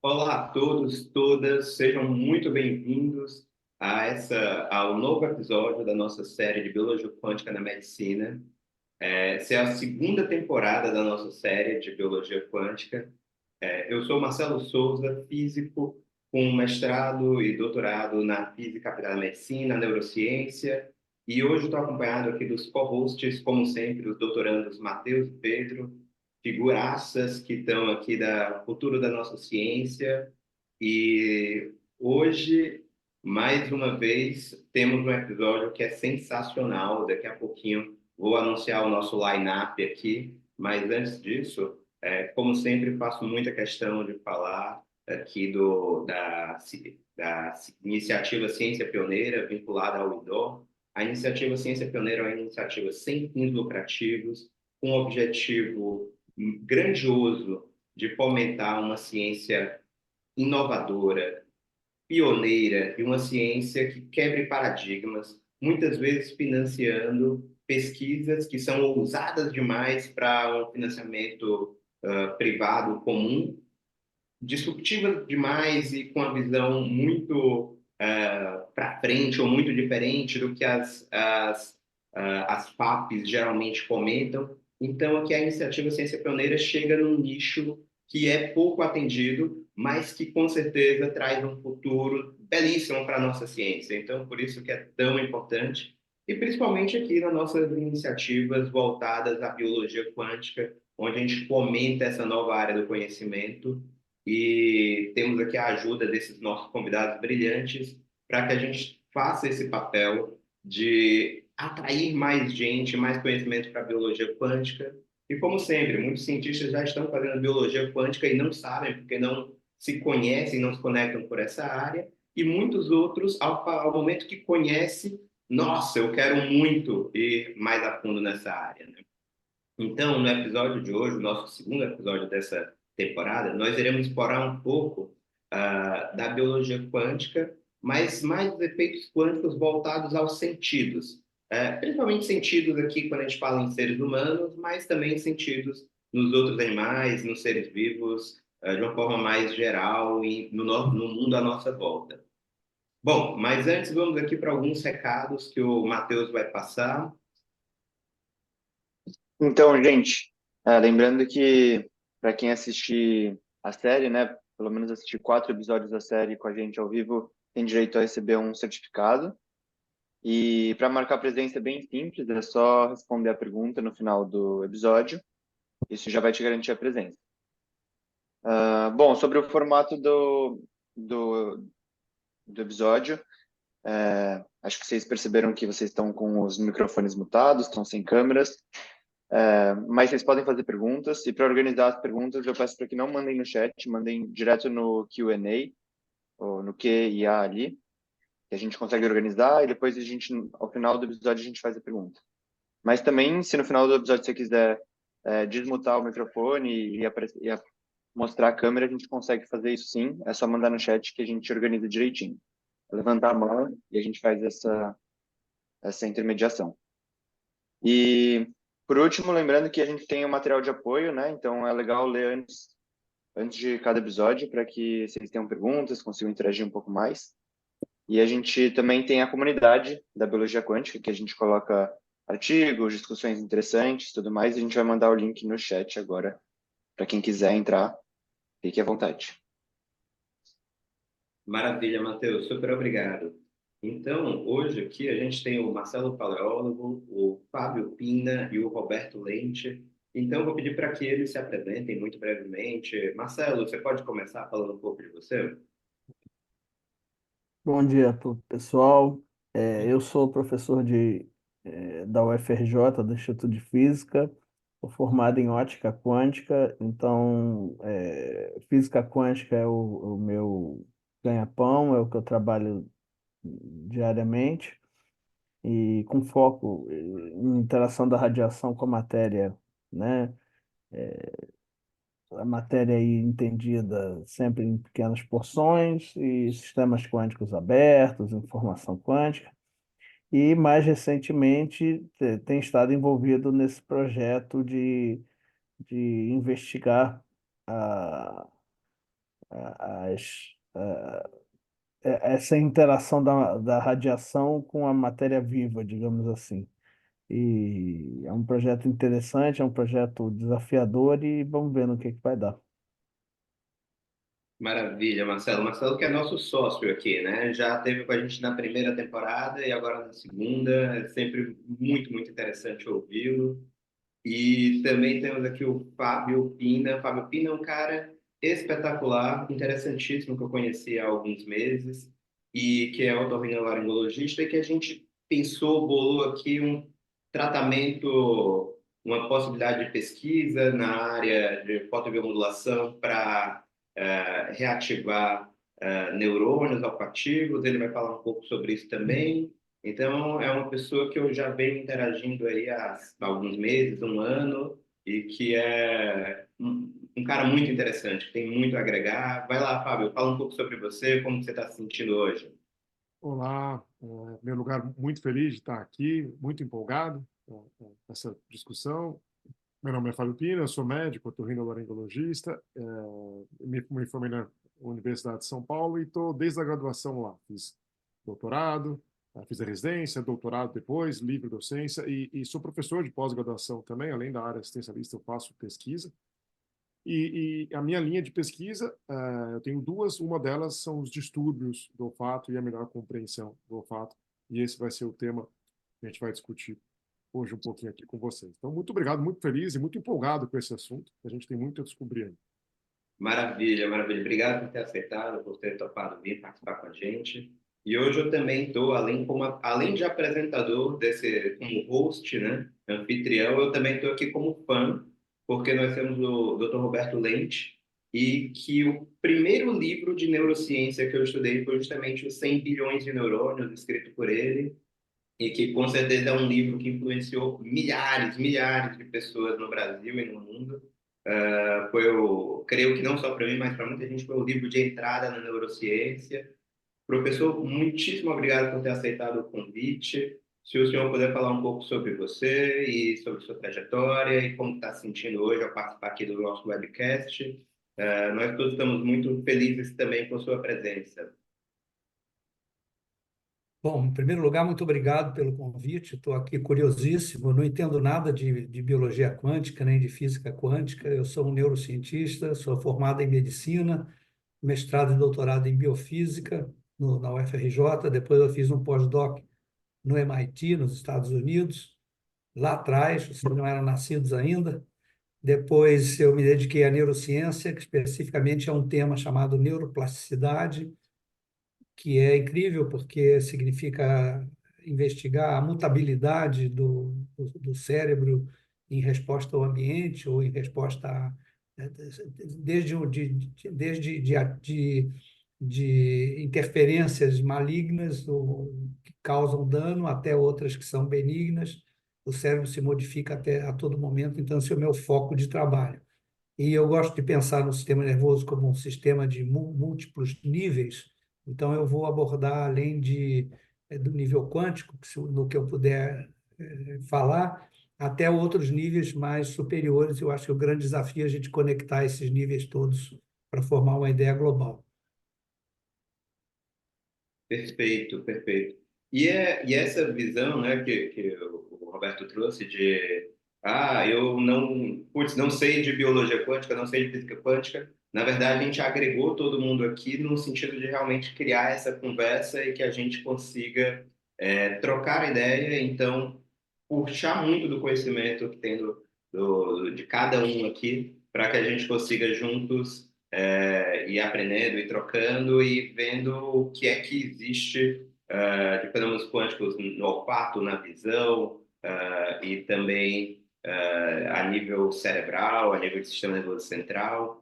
Olá a todos, todas, sejam muito bem-vindos ao novo episódio da nossa série de Biologia Quântica na Medicina. Essa é a segunda temporada da nossa série de Biologia Quântica. Eu sou Marcelo Souza, físico com mestrado e doutorado na Física aplicada à Medicina, Neurociência, e hoje estou acompanhado aqui dos co-hosts, como sempre, os doutorandos Matheus e Pedro, figuraças que estão aqui da futuro da nossa ciência. E hoje, mais uma vez, temos um episódio que é sensacional. Daqui a pouquinho vou anunciar o nosso line-up aqui, mas antes disso, como sempre, faço muita questão de falar aqui da iniciativa Ciência Pioneira, vinculada ao IDOR. A iniciativa Ciência Pioneira é uma iniciativa sem fins lucrativos, com um objetivo grandioso de fomentar uma ciência inovadora, pioneira e uma ciência que quebre paradigmas, muitas vezes financiando pesquisas que são ousadas demais para um financiamento privado comum, disruptivas demais e com a visão muito para frente ou muito diferente do que as FAPs geralmente comentam. Então, aqui a iniciativa Ciência Pioneira chega num nicho que é pouco atendido, mas que com certeza traz um futuro belíssimo para a nossa ciência. Então, por isso que é tão importante, e principalmente aqui nas nossas iniciativas voltadas à biologia quântica, onde a gente fomenta essa nova área do conhecimento e temos aqui a ajuda desses nossos convidados brilhantes para que a gente faça esse papel de atrair mais gente, mais conhecimento para a biologia quântica. E como sempre, muitos cientistas já estão fazendo biologia quântica e não sabem, porque não se conhecem, não se conectam por essa área. E muitos outros, ao momento que conhece, nossa, eu quero muito ir mais a fundo nessa área, né? Então, no episódio de hoje, o nosso segundo episódio dessa temporada, nós iremos explorar um pouco da biologia quântica, mas mais os efeitos quânticos voltados aos sentidos. Principalmente sentidos aqui quando a gente fala em seres humanos, mas também sentidos nos outros animais, nos seres vivos, de uma forma mais geral e no mundo à nossa volta. Bom, mas antes vamos aqui para alguns recados que o Matheus vai passar. Então, gente, lembrando que para quem assistir a série, né, pelo menos assistir 4 episódios da série com a gente ao vivo, tem direito a receber um certificado. E para marcar presença é bem simples, é só responder a pergunta no final do episódio. Isso já vai te garantir a presença. Bom, sobre o formato do, do episódio, acho que vocês perceberam que vocês estão com os microfones mutados, estão sem câmeras. Mas vocês podem fazer perguntas, e para organizar as perguntas, eu peço para que não mandem no chat, mandem direto no Q&A, ou no Q e A ali, que a gente consegue organizar, e depois ao final do episódio, a gente faz a pergunta. Mas também, se no final do episódio você quiser desmutar o microfone e mostrar a câmera, a gente consegue fazer isso sim, é só mandar no chat que a gente organiza direitinho. Levantar a mão e a gente faz essa intermediação. E, por último, lembrando que a gente tem o material de apoio, né? Então, é legal ler antes de cada episódio para que vocês tenham perguntas, consigam interagir um pouco mais. E a gente também tem a comunidade da Biologia Quântica, que a gente coloca artigos, discussões interessantes, tudo mais. E a gente vai mandar o link no chat agora para quem quiser entrar. Fique à vontade. Maravilha, Matheus, super obrigado. Então, hoje aqui a gente tem o Marcelo Paleólogo, o Fábio Pina e o Roberto Lente. Então, vou pedir para que eles se apresentem muito brevemente. Marcelo, você pode começar falando um pouco de você? Bom dia, pessoal. Eu sou professor da UFRJ, do Instituto de Física, sou formado em ótica quântica, então física quântica é o meu ganha-pão, é o que eu trabalho diariamente, e com foco em interação da radiação com a matéria, né? A matéria aí entendida sempre em pequenas porções e sistemas quânticos abertos, informação quântica. E, mais recentemente, tem estado envolvido nesse projeto de investigar a, as, essa interação da radiação com a matéria viva, digamos assim. E é um projeto interessante, é um projeto desafiador e vamos ver no que vai dar. Maravilha, Marcelo. Marcelo que é nosso sócio aqui, né? Já esteve com a gente na primeira temporada e agora na segunda. É sempre muito, muito interessante ouvi-lo. E também temos aqui o Fábio Pina. Fábio Pina é um cara espetacular, interessantíssimo, que eu conheci há alguns meses, e que é otorrinolaringologista, e que a gente pensou, bolou aqui um tratamento, uma possibilidade de pesquisa na área de fotobiomodulação para reativar neurônios olfativos. Ele vai falar um pouco sobre isso também. Então, é uma pessoa que eu já venho interagindo aí há alguns meses, um ano, e que é um cara muito interessante, que tem muito a agregar. Vai lá, Fábio, fala um pouco sobre você, como você está se sentindo hoje. Olá, em primeiro lugar, muito feliz de estar aqui, muito empolgado com essa discussão. Meu nome é Fábio Pina, eu sou médico, otorrinolaringologista, me formei na Universidade de São Paulo e estou desde a graduação lá. Fiz doutorado, fiz a residência, doutorado depois, livre docência e sou professor de pós-graduação também, além da área assistencialista, eu faço pesquisa. E a minha linha de pesquisa, eu tenho duas, uma delas são os distúrbios do olfato e a melhor compreensão do olfato, e esse vai ser o tema que a gente vai discutir hoje um pouquinho aqui com vocês. Então, muito obrigado, muito feliz e muito empolgado com esse assunto, que a gente tem muito a descobrir ainda. Maravilha, maravilha. Obrigado por ter aceitado, por ter topado vir participar com a gente. E hoje eu também estou, além de apresentador, como host, né, anfitrião, eu também estou aqui como fã, porque nós temos o Dr. Roberto Lente, e que o primeiro livro de neurociência que eu estudei foi justamente os 100 bilhões de neurônios, escrito por ele, e que com certeza é um livro que influenciou milhares, milhares de pessoas no Brasil e no mundo. Foi, eu creio que não só para mim, mas para muita gente foi o livro de entrada na neurociência. Professor, muitíssimo obrigado por ter aceitado o convite. Se o senhor puder falar um pouco sobre você e sobre sua trajetória e como está se sentindo hoje ao participar aqui do nosso webcast, nós todos estamos muito felizes também com sua presença. Bom, em primeiro lugar, muito obrigado pelo convite. Estou aqui curiosíssimo. Não entendo nada de biologia quântica nem de física quântica. Eu sou um neurocientista, sou formado em medicina, mestrado e doutorado em biofísica na UFRJ. Depois eu fiz um pós-doc no MIT, nos Estados Unidos. Lá atrás, vocês não eram nascidos ainda. Depois eu me dediquei à neurociência, que especificamente é um tema chamado neuroplasticidade, que é incrível porque significa investigar a mutabilidade do cérebro em resposta ao ambiente ou em resposta a, desde, de interferências malignas ou que causam dano até outras que são benignas. O cérebro se modifica até a todo momento, então esse é o meu foco de trabalho. E eu gosto de pensar no sistema nervoso como um sistema de múltiplos níveis. Então, eu vou abordar, além do nível quântico, no que eu puder falar, até outros níveis mais superiores. Eu acho que o grande desafio é a gente conectar esses níveis todos para formar uma ideia global. Perfeito, perfeito. E essa visão, né, que o Roberto trouxe de, eu não, putz, não sei de biologia quântica, não sei de física quântica. Na verdade, a gente agregou todo mundo aqui no sentido de realmente criar essa conversa e que a gente consiga trocar ideia, então, puxar muito do conhecimento que tem de cada um aqui, para que a gente consiga juntos ir aprendendo e trocando e vendo o que é que existe de fenômenos quânticos no olfato, na visão e também a nível cerebral, a nível do sistema nervoso central.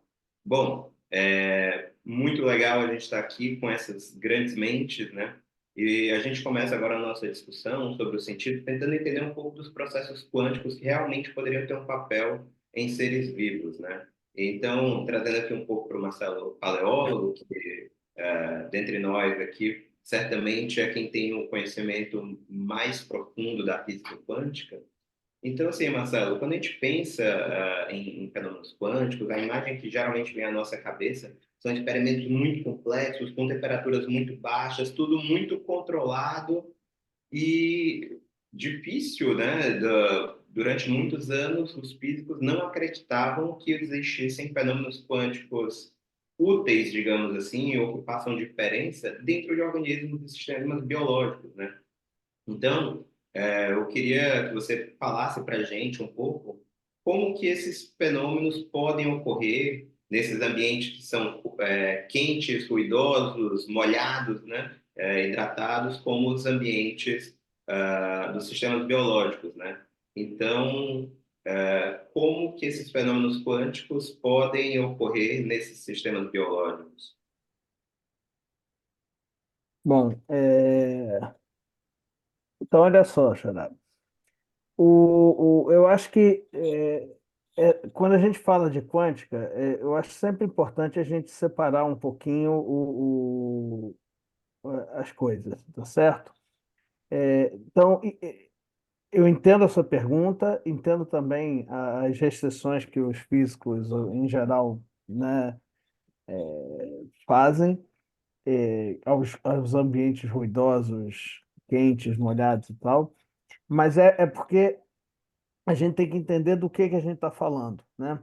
Bom, é muito legal a gente estar aqui com essas grandes mentes, né? E a gente começa agora a nossa discussão sobre o sentido, tentando entender um pouco dos processos quânticos que realmente poderiam ter um papel em seres vivos, né? Então, trazendo aqui um pouco para o Marcelo, paleólogo, que dentre nós aqui, certamente é quem tem o conhecimento mais profundo da física quântica. Então, assim, Marcelo, quando a gente pensa em fenômenos quânticos, a imagem que geralmente vem à nossa cabeça são experimentos muito complexos, com temperaturas muito baixas, tudo muito controlado e difícil, né? Durante muitos anos, os físicos não acreditavam que existissem fenômenos quânticos úteis, digamos assim, ou que façam diferença dentro de organismos e sistemas biológicos, né? Então, eu queria que você falasse para a gente um pouco como que esses fenômenos podem ocorrer nesses ambientes que são quentes, ruidosos, molhados, né? Hidratados, como os ambientes dos sistemas biológicos, né? Então, como que esses fenômenos quânticos podem ocorrer nesses sistemas biológicos? Bom, então olha só, Xará. Eu acho que quando a gente fala de quântica, eu acho sempre importante a gente separar um pouquinho as coisas, tá certo? Então, eu entendo a sua pergunta, entendo também as restrições que os físicos, em geral, né, fazem aos ambientes ruidosos, quentes, molhados e tal, mas é porque a gente tem que entender do que a gente está falando, né?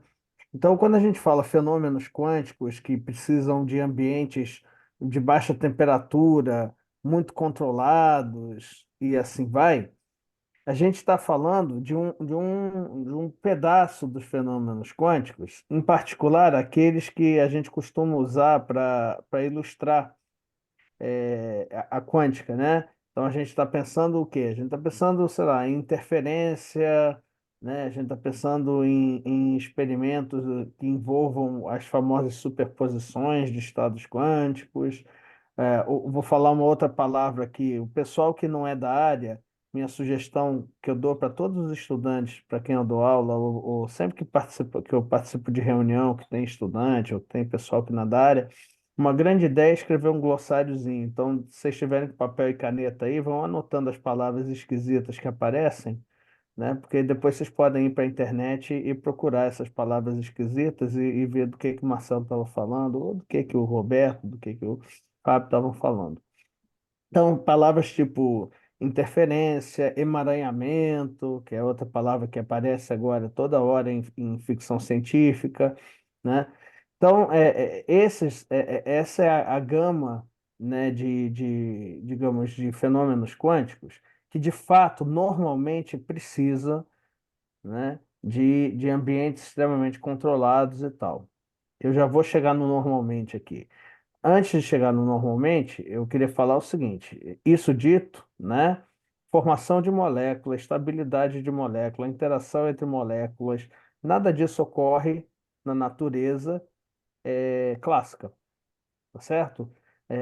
Então, quando a gente fala fenômenos quânticos que precisam de ambientes de baixa temperatura, muito controlados e assim vai, a gente está falando de um pedaço dos fenômenos quânticos, em particular aqueles que a gente costuma usar para ilustrar a quântica, né? Então a gente está pensando o quê? A gente está pensando, sei lá, em interferência, né? A gente está pensando em experimentos que envolvam as famosas superposições de estados quânticos. Vou falar uma outra palavra aqui. O pessoal que não é da área, minha sugestão que eu dou para todos os estudantes, para quem eu dou aula, ou sempre que eu participo de reunião que tem estudante ou tem pessoal que não é da área, uma grande ideia é escrever um glossáriozinho. Então, se vocês tiverem com papel e caneta aí, vão anotando as palavras esquisitas que aparecem, né? Porque depois vocês podem ir para a internet e procurar essas palavras esquisitas e ver do que o Marcelo estava falando, ou do que o Roberto, do que o Fábio estavam falando. Então, palavras tipo interferência, emaranhamento, que é outra palavra que aparece agora toda hora em ficção científica, né? Então, essa é a gama, né, digamos, de fenômenos quânticos que, de fato, normalmente precisa, né, de ambientes extremamente controlados e tal. Eu já vou chegar no normalmente aqui. Antes de chegar no normalmente, eu queria falar o seguinte: isso dito, né? Formação de moléculas, estabilidade de molécula, interação entre moléculas, nada disso ocorre na natureza clássica, tá certo?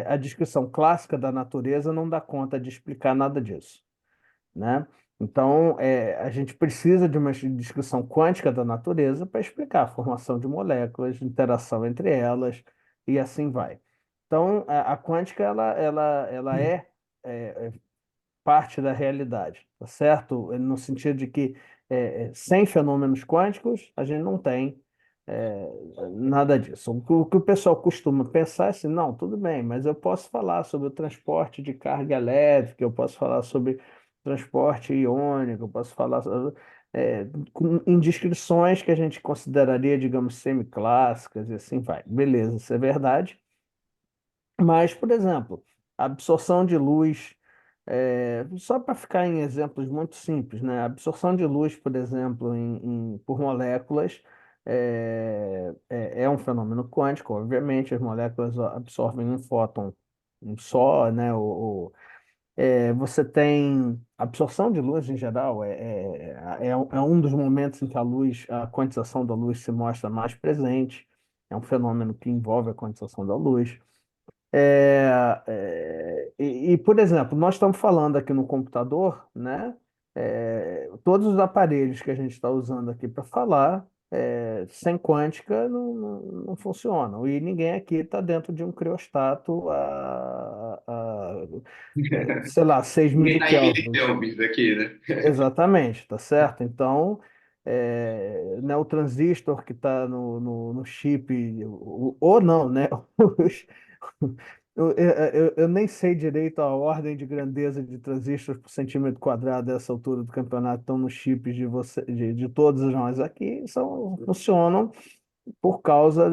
A descrição clássica da natureza não dá conta de explicar nada disso, né? Então, a gente precisa de uma descrição quântica da natureza para explicar a formação de moléculas, interação entre elas e assim vai. Então, a quântica ela é parte da realidade, tá certo? No sentido de que sem fenômenos quânticos a gente não tem é, nada disso. O que o pessoal costuma pensar é assim, não, tudo bem, mas eu posso falar sobre o transporte de carga elétrica, eu posso falar sobre transporte iônico, eu posso falar em descrições que a gente consideraria, digamos, semiclássicas e assim vai. Beleza, isso é verdade. Mas, por exemplo, a absorção de luz, só para ficar em exemplos muito simples, né? A absorção de luz, por exemplo, por moléculas, é um fenômeno quântico, obviamente, as moléculas absorvem um fóton um só, né? Você tem absorção de luz em geral, é um dos momentos em que a quantização da luz se mostra mais presente, é um fenômeno que envolve a quantização da luz. Por exemplo, nós estamos falando aqui no computador, né? Todos os aparelhos que a gente está usando aqui para falar, sem quântica, não funcionam. E ninguém aqui está dentro de um criostato sei lá, 6 Ninguém está em milikelvins. milikelvins aqui, né? Exatamente, tá certo? Então, né, o transistor que está no chip, ou não, né? Eu nem sei direito a ordem de grandeza de transistores por centímetro quadrado dessa altura do campeonato, estão nos chips de todos nós aqui, funcionam por causa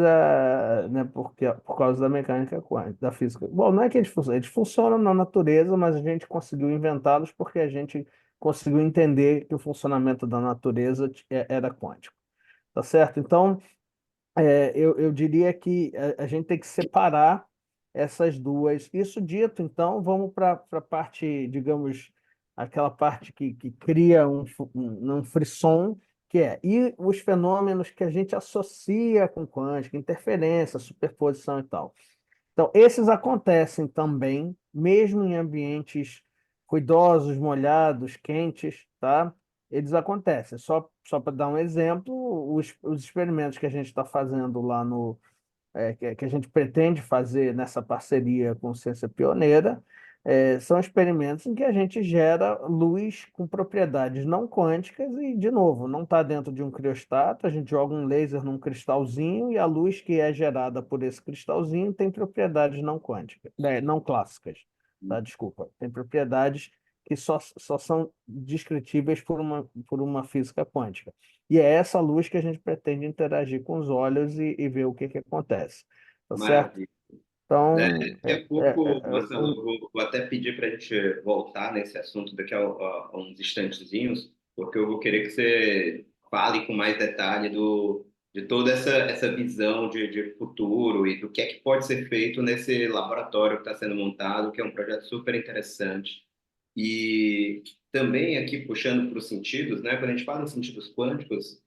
por causa da mecânica quântica, da física. Bom, não é que eles funcionam na natureza, mas a gente conseguiu inventá-los porque a gente conseguiu entender que o funcionamento da natureza era quântico, tá certo? Então, eu diria que a gente tem que separar essas duas. Isso dito, então, vamos para a parte, digamos, aquela parte que cria um frisson, e os fenômenos que a gente associa com quântica, interferência, superposição e tal. Então, esses acontecem também, mesmo em ambientes ruidosos, molhados, quentes, tá? Eles acontecem. Só para dar um exemplo, os experimentos que a gente está fazendo lá que a gente pretende fazer nessa parceria com Ciência Pioneira, são experimentos em que a gente gera luz com propriedades não quânticas e, de novo, não está dentro de um criostato, a gente joga um laser num cristalzinho e a luz que é gerada por esse cristalzinho tem propriedades não quânticas, não clássicas, tá? Desculpa, tem propriedades que só são descritíveis por uma física quântica. E é essa luz que a gente pretende interagir com os olhos e ver o que acontece. Tá certo? Maravilha. Então, Daqui a pouco, Marcelo, eu vou até pedir para a gente voltar nesse assunto daqui a uns instantezinhos, porque eu vou querer que você fale com mais detalhe de toda essa visão de futuro e do que é que pode ser feito nesse laboratório que está sendo montado, que é um projeto super interessante. E também aqui puxando para os sentidos, né? Quando a gente fala em sentidos quânticos,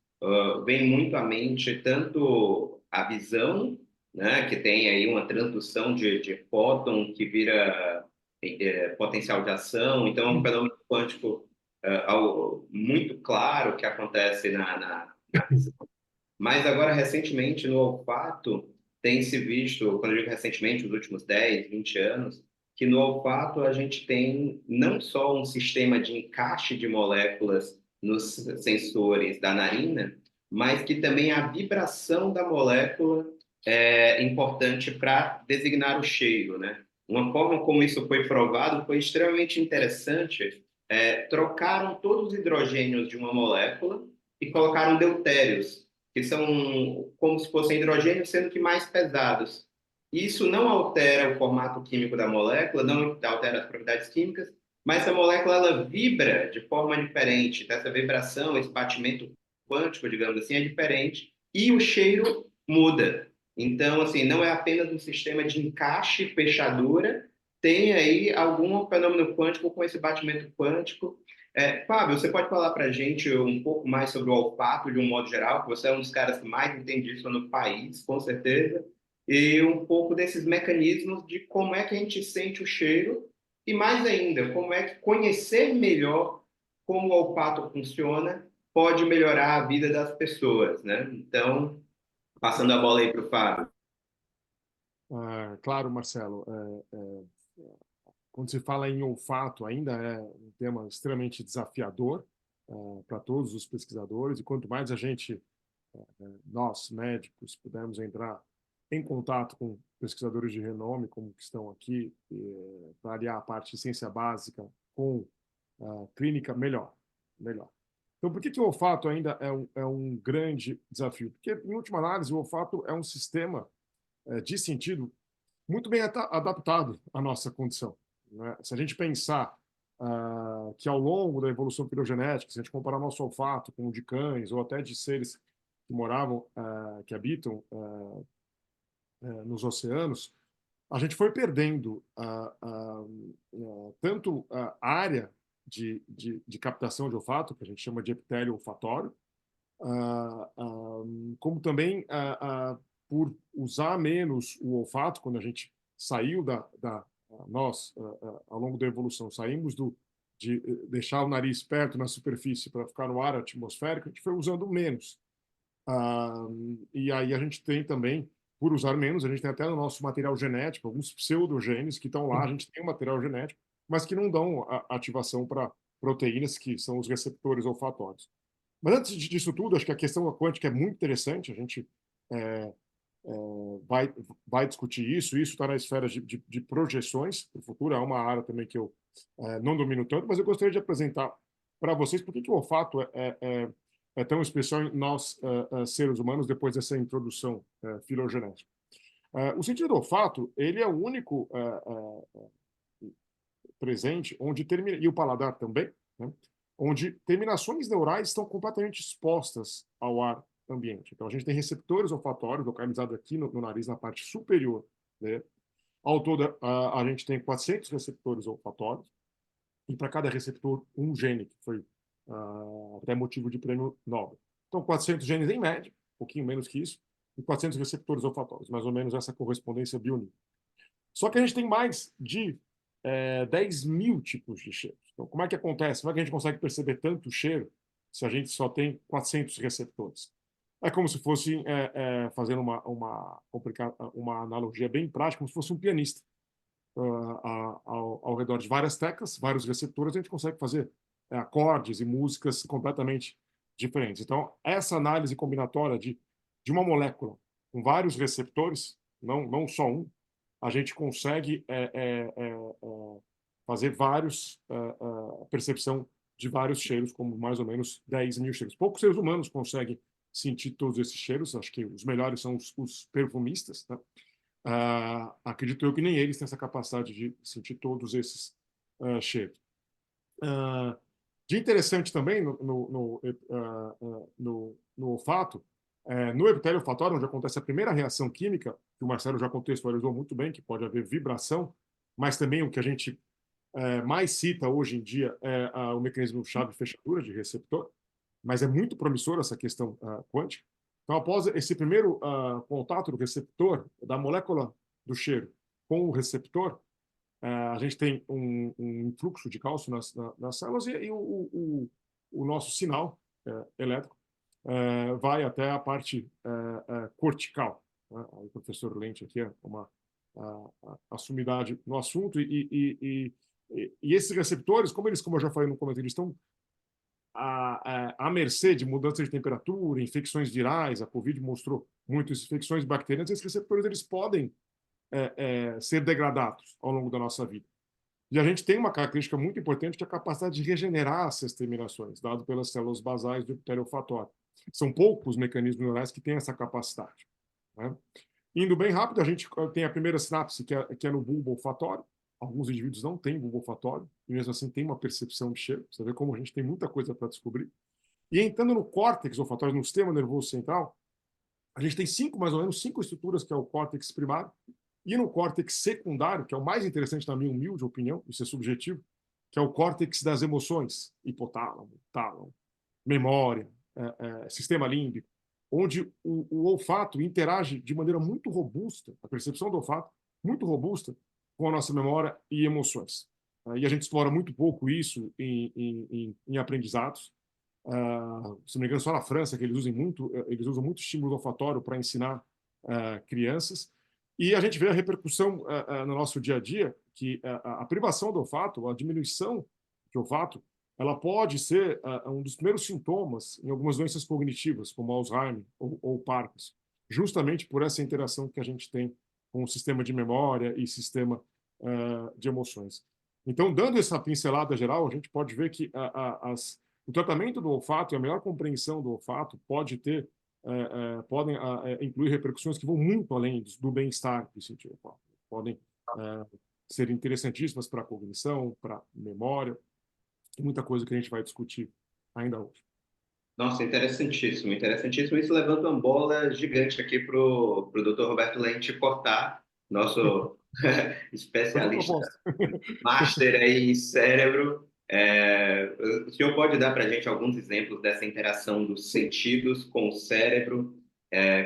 vem muito à mente tanto a visão, né, que tem aí uma transdução de fóton que vira potencial de ação. Então, é um fenômeno quântico muito claro que acontece na visão. Mas agora, recentemente, no olfato, tem se visto, quando eu digo recentemente, nos últimos 10, 20 anos, que no olfato a gente tem não só um sistema de encaixe de moléculas nos sensores da narina, mas que também a vibração da molécula é importante para designar o cheiro, né? Uma forma como isso foi provado foi extremamente interessante. Trocaram todos os hidrogênios de uma molécula e colocaram deutérios, que são como se fossem hidrogênios, sendo que mais pesados. Isso não altera o formato químico da molécula, não altera as propriedades químicas, mas a molécula ela vibra de forma diferente. Essa vibração, esse batimento quântico, digamos assim, é diferente e o cheiro muda. Então, assim, não é apenas um sistema de encaixe, fechadura, tem aí algum fenômeno quântico com esse batimento quântico. Fábio, você pode falar para a gente um pouco mais sobre o olfato de um modo geral, que você é um dos caras que mais entende isso no país, com certeza, e um pouco desses mecanismos de como é que a gente sente o cheiro e, mais ainda, como é que conhecer melhor como o olfato funciona pode melhorar a vida das pessoas, né? Então, passando a bola aí para o Fábio. Claro, Marcelo. Quando se fala em olfato, ainda é um tema extremamente desafiador para todos os pesquisadores, e quanto mais a gente, nós, médicos, pudermos entrar em contato com pesquisadores de renome, como que estão aqui, para aliar a parte de ciência básica com clínica, melhor. Então, por que o olfato ainda é um grande desafio? Porque, em última análise, o olfato é um sistema de sentido muito bem adaptado à nossa condição, né? Se a gente pensar que ao longo da evolução filogenética, se a gente comparar nosso olfato com o de cães ou até de seres que moravam, que habitam nos oceanos, a gente foi perdendo tanto a área de captação de olfato, que a gente chama de epitélio olfatório, como também por usar menos o olfato, quando a gente saiu nós, ao longo da evolução, saímos de deixar o nariz perto na superfície para ficar no ar atmosférico, a gente foi usando menos. E aí a gente tem também, por usar menos, a gente tem até no nosso material genético, alguns pseudogenes que estão lá, a gente tem um material genético, mas que não dão ativação para proteínas que são os receptores olfatórios. Mas antes disso tudo, acho que a questão quântica é muito interessante, a gente é, vai discutir isso está na esfera de projeções para o futuro, é uma área também que eu não domino tanto, mas eu gostaria de apresentar para vocês por que o olfato é tão especial em nós, seres humanos, depois dessa introdução filogenética. O sentido do olfato, ele é o único presente onde termina, e o paladar também, né, onde terminações neurais estão completamente expostas ao ar ambiente. Então, a gente tem receptores olfatórios localizados aqui no nariz, na parte superior, né? Ao todo, a gente tem 400 receptores olfatórios, e para cada receptor, um gene, que foi até motivo de prêmio Nobel. Então, 400 genes em média, um pouquinho menos que isso, e 400 receptores olfatórios, mais ou menos essa correspondência bionímica. Só que a gente tem mais de 10 mil tipos de cheiros. Então, como é que acontece? Como é que a gente consegue perceber tanto cheiro se a gente só tem 400 receptores? É como se fosse, fazendo uma analogia bem prática, como se fosse um pianista. Ao redor de várias teclas, vários receptores, a gente consegue fazer acordes e músicas completamente diferentes. Então, essa análise combinatória de uma molécula com vários receptores, não só um, a gente consegue fazer percepção de vários cheiros, como mais ou menos 10 mil cheiros. Poucos seres humanos conseguem sentir todos esses cheiros, acho que os melhores são os perfumistas, né? Acredito eu que nem eles têm essa capacidade de sentir todos esses cheiros. De interessante também no olfato, no epitélio olfatório, onde acontece a primeira reação química, que o Marcelo já contextualizou muito bem, que pode haver vibração, mas também o que a gente mais cita hoje em dia é o mecanismo chave-fechadura de receptor, mas é muito promissora essa questão quântica. Então, após esse primeiro contato do receptor, da molécula do cheiro com o receptor, a gente tem um influxo de cálcio nas células e o nosso sinal elétrico vai até a parte cortical. Né? O professor Lente aqui é a sumidade no assunto e esses receptores, como eu já falei no comentário, eles estão à mercê de mudança de temperatura, infecções virais, a Covid mostrou muito isso, infecções bacterianas, esses receptores eles podem ser degradados ao longo da nossa vida. E a gente tem uma característica muito importante que é a capacidade de regenerar essas terminações, dado pelas células basais do epitélio olfatório. São poucos os mecanismos neurais que têm essa capacidade. Né? Indo bem rápido, a gente tem a primeira sinapse, que é no bulbo olfatório. Alguns indivíduos não têm bulbo olfatório, e mesmo assim tem uma percepção de cheiro. Você vê como a gente tem muita coisa para descobrir. E entrando no córtex olfatório, no sistema nervoso central, a gente tem mais ou menos cinco estruturas, que é o córtex primário, e no córtex secundário, que é o mais interessante na minha humilde opinião, isso é subjetivo, que é o córtex das emoções, hipotálamo, tálamo, memória, sistema límbico, onde o olfato interage de maneira muito robusta, a percepção do olfato, muito robusta, com a nossa memória e emoções. E a gente explora muito pouco isso em aprendizados. Se não me engano, só na França que eles usam muito estímulo olfatório para ensinar crianças. E a gente vê a repercussão no nosso dia a dia, que a privação do olfato, a diminuição de olfato, ela pode ser um dos primeiros sintomas em algumas doenças cognitivas, como Alzheimer ou Parkinson, justamente por essa interação que a gente tem com o sistema de memória e sistema de emoções. Então, dando essa pincelada geral, a gente pode ver que o tratamento do olfato e a melhor compreensão do olfato podem incluir repercussões que vão muito além do bem-estar do sentir olfato. Podem ser interessantíssimas para a cognição, para a memória, muita coisa que a gente vai discutir ainda hoje. Nossa, interessantíssimo, interessantíssimo. Isso levanta uma bola gigante aqui para o Dr. Roberto Lente cortar, nosso especialista, master aí em cérebro. O senhor pode dar para a gente alguns exemplos dessa interação dos sentidos com o cérebro?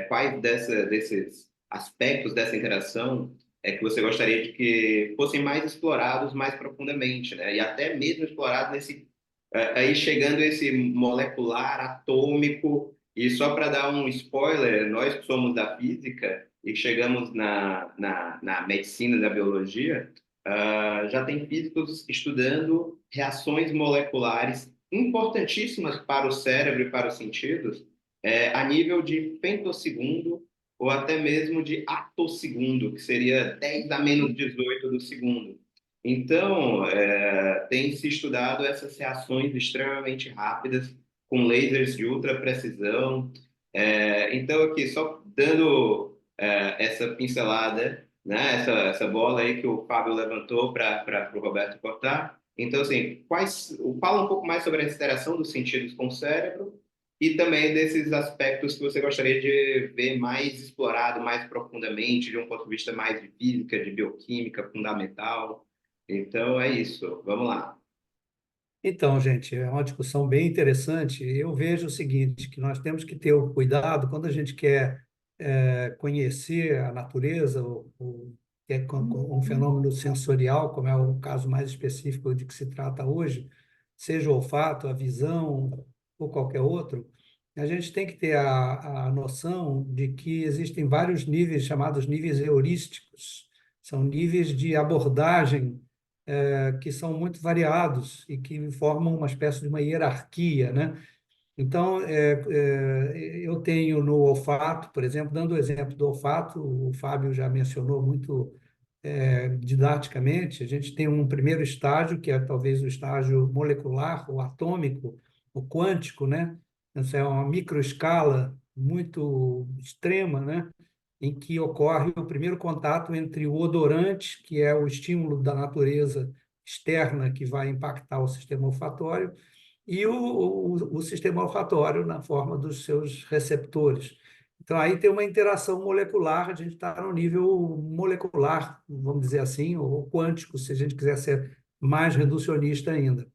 Quais desses aspectos dessa interação que você gostaria de que fossem mais explorados mais profundamente, né? E até mesmo explorados aí chegando esse molecular atômico, e só para dar um spoiler, nós que somos da física e chegamos na medicina, da biologia, já tem físicos estudando reações moleculares importantíssimas para o cérebro e para os sentidos, a nível de femtosegundo ou até mesmo de atossegundo, que seria 10 a menos 18 do segundo. Então, tem se estudado essas reações extremamente rápidas com lasers de ultra precisão. Então, aqui, só dando essa pincelada, né, essa bola aí que o Fábio levantou para o Roberto cortar. Então, assim, fala um pouco mais sobre a interação dos sentidos com o cérebro e também desses aspectos que você gostaria de ver mais explorado, mais profundamente, de um ponto de vista mais de física, de bioquímica fundamental. Então, é isso. Vamos lá. Então, gente, é uma discussão bem interessante. Eu vejo o seguinte, que nós temos que ter o cuidado quando a gente quer conhecer a natureza, ou quer um fenômeno sensorial, como é o caso mais específico de que se trata hoje, seja o olfato, a visão ou qualquer outro, a gente tem que ter a noção de que existem vários níveis chamados níveis heurísticos. São níveis de abordagem que são muito variados e que formam uma espécie de uma hierarquia, né? Então, eu tenho no olfato, por exemplo, dando o exemplo do olfato, o Fábio já mencionou muito didaticamente, a gente tem um primeiro estágio, que é talvez o estágio molecular, ou atômico, ou quântico, né? Essa é uma microescala muito extrema, né? Em que ocorre o primeiro contato entre o odorante, que é o estímulo da natureza externa que vai impactar o sistema olfatório, e o sistema olfatório na forma dos seus receptores. Então, aí tem uma interação molecular, a gente está no nível molecular, vamos dizer assim, ou quântico, se a gente quiser ser mais reducionista ainda.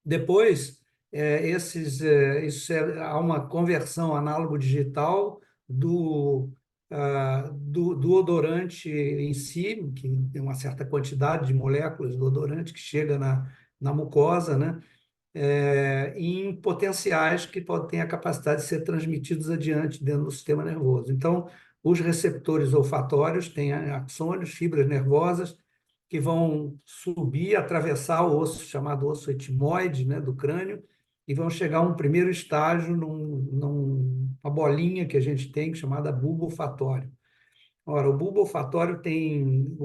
Depois, há uma conversão análogo-digital do odorante em si, que tem uma certa quantidade de moléculas do odorante que chega na mucosa, né? Em potenciais que podem ter a capacidade de ser transmitidos adiante dentro do sistema nervoso. Então, os receptores olfatórios têm axônios, fibras nervosas, que vão subir, atravessar o osso chamado osso etimoide, né, do crânio, e vão chegar a um primeiro estágio numa bolinha que a gente tem, chamada bulbo olfatório. Ora, o bulbo olfatório tem.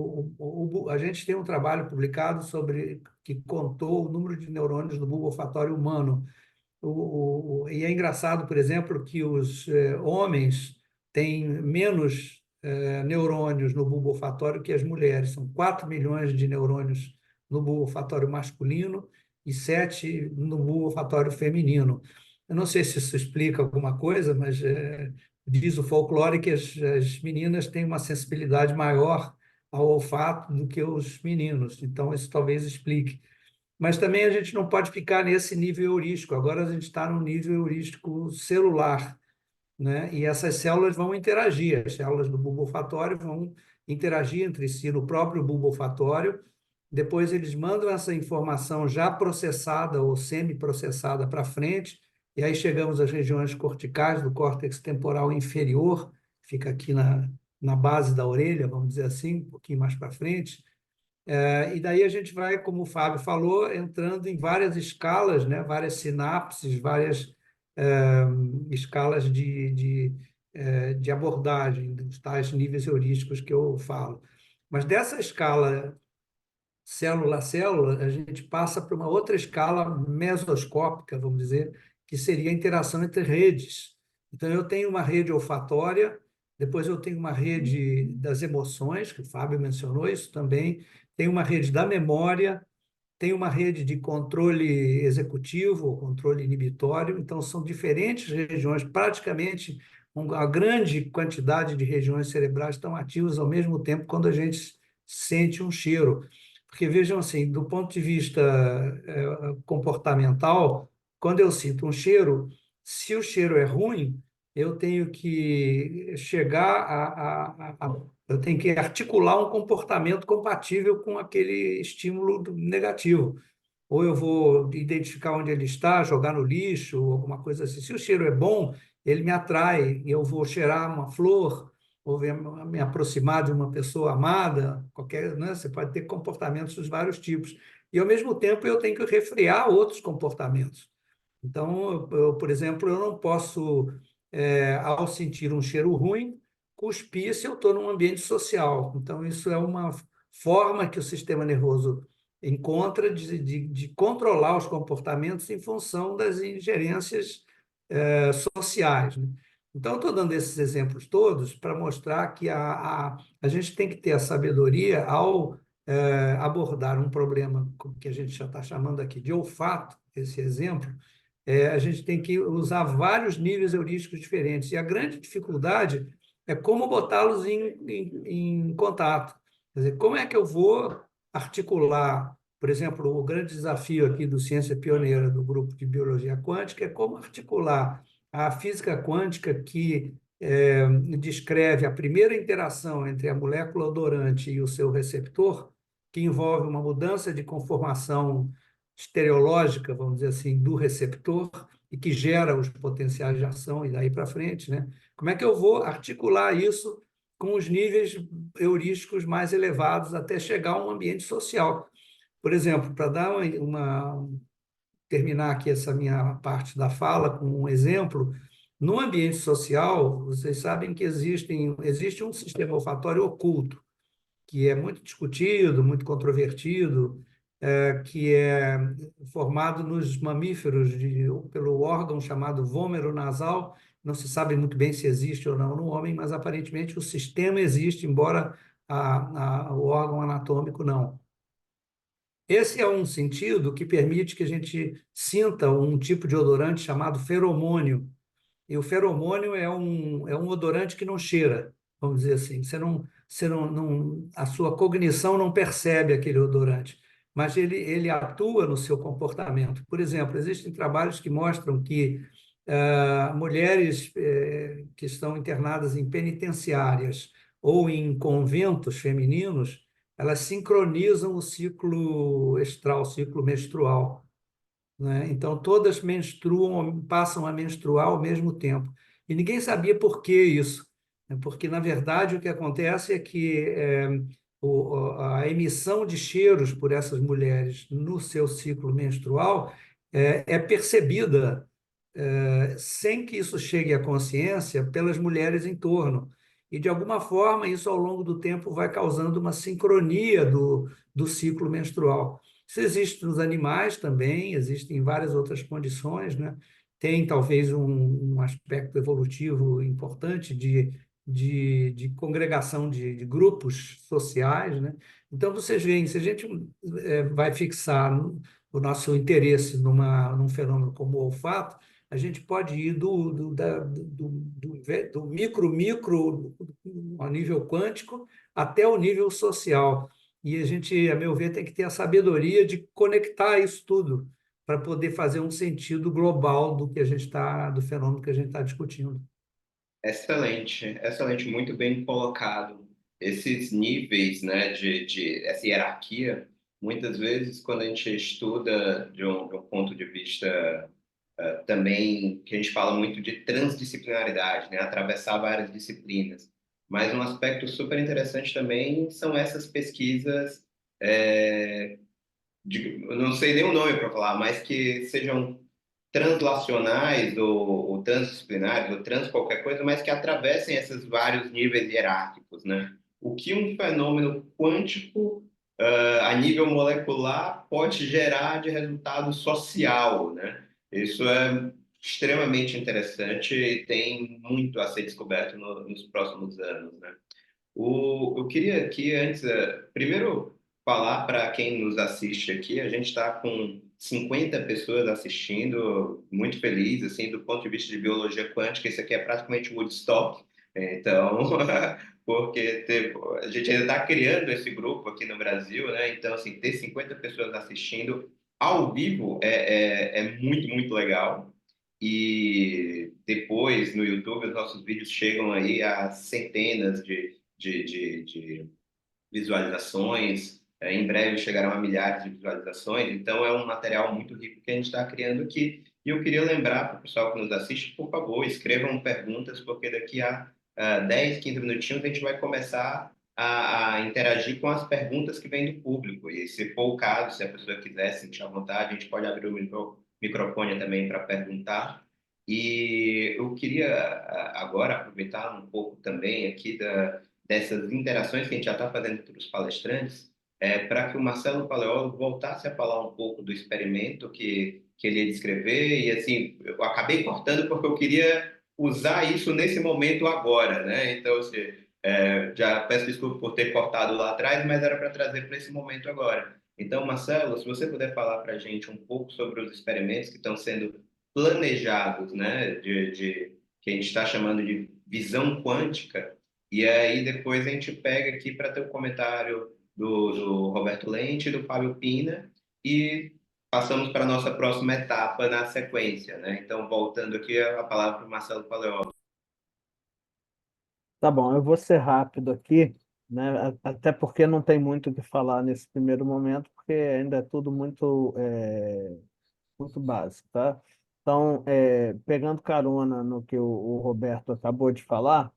A gente tem um trabalho publicado sobre que contou o número de neurônios do bulbo olfatório humano. E é engraçado, por exemplo, que os homens têm menos neurônios no bulbo olfatório que as mulheres. São 4 milhões de neurônios no bulbo olfatório masculino e 7 no bulbo olfatório feminino. Eu não sei se isso explica alguma coisa, mas diz o folclore que as meninas têm uma sensibilidade maior ao olfato do que os meninos. Então, isso talvez explique. Mas também a gente não pode ficar nesse nível heurístico. Agora a gente está no nível heurístico celular, né? E essas células vão interagir. As células do bulbo olfatório vão interagir entre si no próprio bulbo olfatório. Depois eles mandam essa informação já processada ou semi-processada para frente, e aí chegamos às regiões corticais do córtex temporal inferior, fica aqui na base da orelha, vamos dizer assim, um pouquinho mais para frente. E daí a gente vai, como o Fábio falou, entrando em várias escalas, né? Várias sinapses, várias escalas de abordagem, dos tais níveis heurísticos que eu falo. Mas dessa escala célula a célula, a gente passa para uma outra escala mesoscópica, vamos dizer, que seria a interação entre redes. Então, eu tenho uma rede olfatória, depois eu tenho uma rede das emoções, que o Fábio mencionou isso também, tenho uma rede da memória, tenho uma rede de controle executivo, ou controle inibitório, então são diferentes regiões, praticamente uma grande quantidade de regiões cerebrais estão ativas ao mesmo tempo quando a gente sente um cheiro. Porque vejam assim, do ponto de vista comportamental, quando eu sinto um cheiro, se o cheiro é ruim, eu tenho que chegar eu tenho que articular um comportamento compatível com aquele estímulo negativo. Ou eu vou identificar onde ele está, jogar no lixo, ou alguma coisa assim. Se o cheiro é bom, ele me atrai, eu vou cheirar uma flor, ou me aproximar de uma pessoa amada, qualquer, né? Você pode ter comportamentos dos vários tipos. e, ao mesmo tempo, eu tenho que refrear outros comportamentos. Então, por exemplo, eu não posso, ao sentir um cheiro ruim, cuspir se eu estou num ambiente social. Então, isso é uma forma que o sistema nervoso encontra de controlar os comportamentos em função das ingerências sociais, né? Então, estou dando esses exemplos todos para mostrar que a gente tem que ter a sabedoria ao abordar um problema que a gente já está chamando aqui de olfato, esse exemplo, a gente tem que usar vários níveis heurísticos diferentes. E a grande dificuldade é como botá-los em contato. Quer dizer, como é que eu vou articular, por exemplo, o grande desafio aqui do Ciência Pioneira, do grupo de Biologia Quântica, é como articular a física quântica que descreve a primeira interação entre a molécula odorante e o seu receptor, que envolve uma mudança de conformação estereológica, vamos dizer assim, do receptor e que gera os potenciais de ação e daí para frente, né? Como é que eu vou articular isso com os níveis heurísticos mais elevados até chegar a um ambiente social? Por exemplo, para dar terminar aqui essa minha parte da fala com um exemplo, no ambiente social, vocês sabem que existe um sistema olfatório oculto, que é muito discutido, muito controvertido, que é formado nos mamíferos pelo órgão chamado vômero nasal. Não se sabe muito bem se existe ou não no homem, mas aparentemente o sistema existe, embora o órgão anatômico não. Esse é um sentido que permite que a gente sinta um tipo de odorante chamado feromônio. E o feromônio é um odorante que não cheira, vamos dizer assim. A sua cognição não percebe aquele odorante, mas ele atua no seu comportamento. Por exemplo, existem trabalhos que mostram que mulheres que estão internadas em penitenciárias ou em conventos femininos, elas sincronizam o ciclo estral, o ciclo menstrual, né? Então, todas menstruam, passam a menstruar ao mesmo tempo. E ninguém sabia por que isso, né? Porque, na verdade, o que acontece é que a emissão de cheiros por essas mulheres no seu ciclo menstrual é percebida sem que isso chegue à consciência pelas mulheres em torno. E, de alguma forma, isso ao longo do tempo vai causando uma sincronia do ciclo menstrual. Isso existe nos animais também, existe em várias outras condições, né? Tem talvez um aspecto evolutivo importante de congregação de grupos sociais, né? Então, vocês veem, se a gente vai fixar o nosso interesse num fenômeno como o olfato, a gente pode ir do micro, ao nível quântico, até o nível social. E a gente, a meu ver, tem que ter a sabedoria de conectar isso tudo para poder fazer um sentido global do fenômeno que a gente está discutindo. Excelente, excelente, muito bem colocado. Esses níveis, né, essa hierarquia, muitas vezes, quando a gente estuda de um ponto de vista também, que a gente fala muito de transdisciplinaridade, né, atravessar várias disciplinas. Mas um aspecto super interessante também são essas pesquisas, eu não sei nem o nome para falar, mas que sejam translacionais ou transdisciplinares ou trans qualquer coisa, mas que atravessem esses vários níveis hierárquicos, né? O que um fenômeno quântico a nível molecular pode gerar de resultado social, né? Isso é extremamente interessante e tem muito a ser descoberto nos próximos anos, né? Eu queria aqui antes, primeiro falar para quem nos assiste aqui, a gente está com 50 pessoas assistindo, muito feliz, assim, do ponto de vista de biologia quântica, isso aqui é praticamente Woodstock, então, porque a gente ainda está criando esse grupo aqui no Brasil, né? Então, assim, ter 50 pessoas assistindo ao vivo é muito, muito legal. E depois, no YouTube, os nossos vídeos chegam aí a centenas de visualizações. Em breve chegarão a milhares de visualizações. Então, é um material muito rico que a gente está criando aqui. E eu queria lembrar para o pessoal que nos assiste, por favor, escrevam perguntas, porque daqui a 10, 15 minutinhos a gente vai começar a interagir com as perguntas que vêm do público. E se for o caso, se a pessoa quiser sentir à vontade, a gente pode abrir o microfone também para perguntar. E eu queria agora aproveitar um pouco também aqui dessas interações que a gente já está fazendo para os palestrantes, para que o Marcelo Paleólogo voltasse a falar um pouco do experimento que ele ia descrever. E assim, eu acabei cortando porque eu queria usar isso nesse momento agora, né? Então, assim, já peço desculpa por ter cortado lá atrás, mas era para trazer para esse momento agora. Então, Marcelo, se você puder falar para a gente um pouco sobre os experimentos que estão sendo planejados, né, que a gente está chamando de visão quântica, e aí depois a gente pega aqui para ter o comentário do Roberto Lente e do Fábio Pina, e passamos para a nossa próxima etapa na sequência, né? Então, voltando aqui a palavra para o Marcelo Paleólogo. Tá bom, eu vou ser rápido aqui, né? Até porque não tem muito o que falar nesse primeiro momento, porque ainda é tudo muito básico, tá? Então, pegando carona no que o Roberto acabou de falar,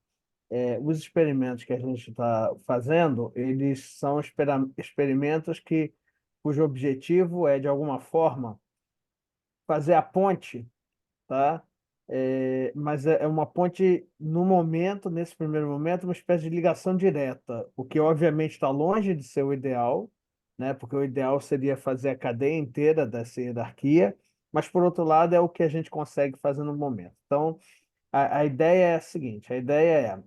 os experimentos que a gente está fazendo, eles são experimentos cujo objetivo é, de alguma forma, fazer a ponte, tá? Mas é uma ponte, no momento, nesse primeiro momento, uma espécie de ligação direta, o que obviamente está longe de ser o ideal, né? Porque o ideal seria fazer a cadeia inteira dessa hierarquia, mas por outro lado é o que a gente consegue fazer no momento. Então, a ideia é a seguinte: a ideia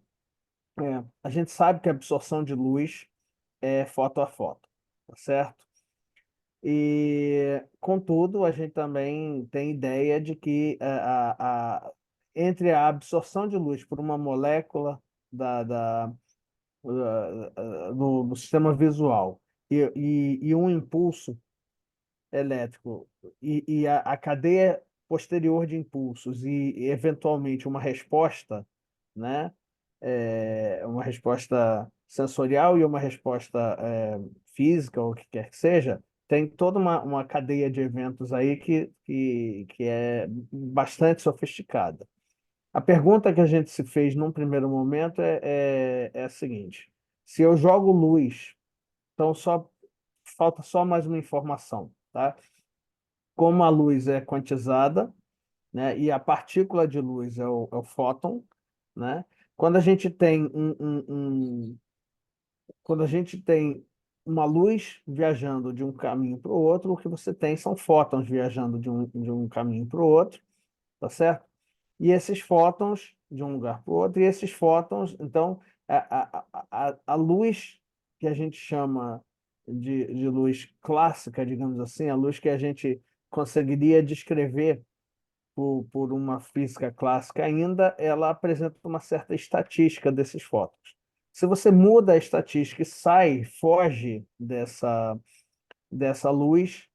a gente sabe que a absorção de luz é foto a foto, tá certo? E, contudo, a gente também tem ideia de que entre a absorção de luz por uma molécula no sistema visual e um impulso elétrico e a cadeia posterior de impulsos e, eventualmente, uma resposta, né? Uma resposta sensorial e uma resposta física, ou o que quer que seja, tem toda uma cadeia de eventos aí que é bastante sofisticada. A pergunta que a gente se fez num primeiro momento é a seguinte: se eu jogo luz, então falta só mais uma informação, tá? Como a luz é quantizada, né, e a partícula de luz é o fóton, né? Quando a gente tem quando a gente tem uma luz viajando de um caminho para o outro, o que você tem são fótons viajando de um caminho para o outro, tá certo? E esses fótons de um lugar para o outro, e esses fótons, então, a luz que a gente chama de luz clássica, digamos assim, a luz que a gente conseguiria descrever por uma física clássica ainda, ela apresenta uma certa estatística desses fótons. Se você muda a estatística e foge dessa luz,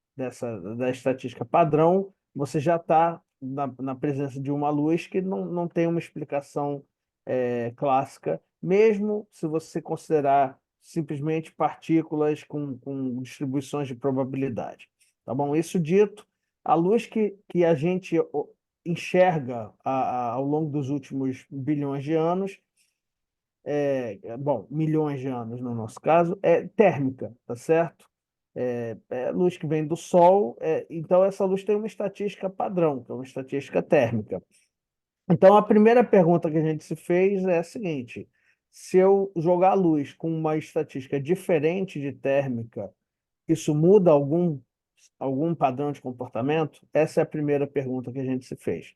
da estatística padrão, você já está na presença de uma luz que não tem uma explicação clássica, mesmo se você considerar simplesmente partículas com distribuições de probabilidade. Tá bom? Isso dito, a luz que a gente enxerga ao longo dos últimos bilhões de anos, bom, milhões de anos no nosso caso, é térmica, tá certo? É luz que vem do Sol, então essa luz tem uma estatística padrão, que é uma estatística térmica. Então a primeira pergunta que a gente se fez é a seguinte: se eu jogar luz com uma estatística diferente de térmica, isso muda algum padrão de comportamento? Essa é a primeira pergunta que a gente se fez.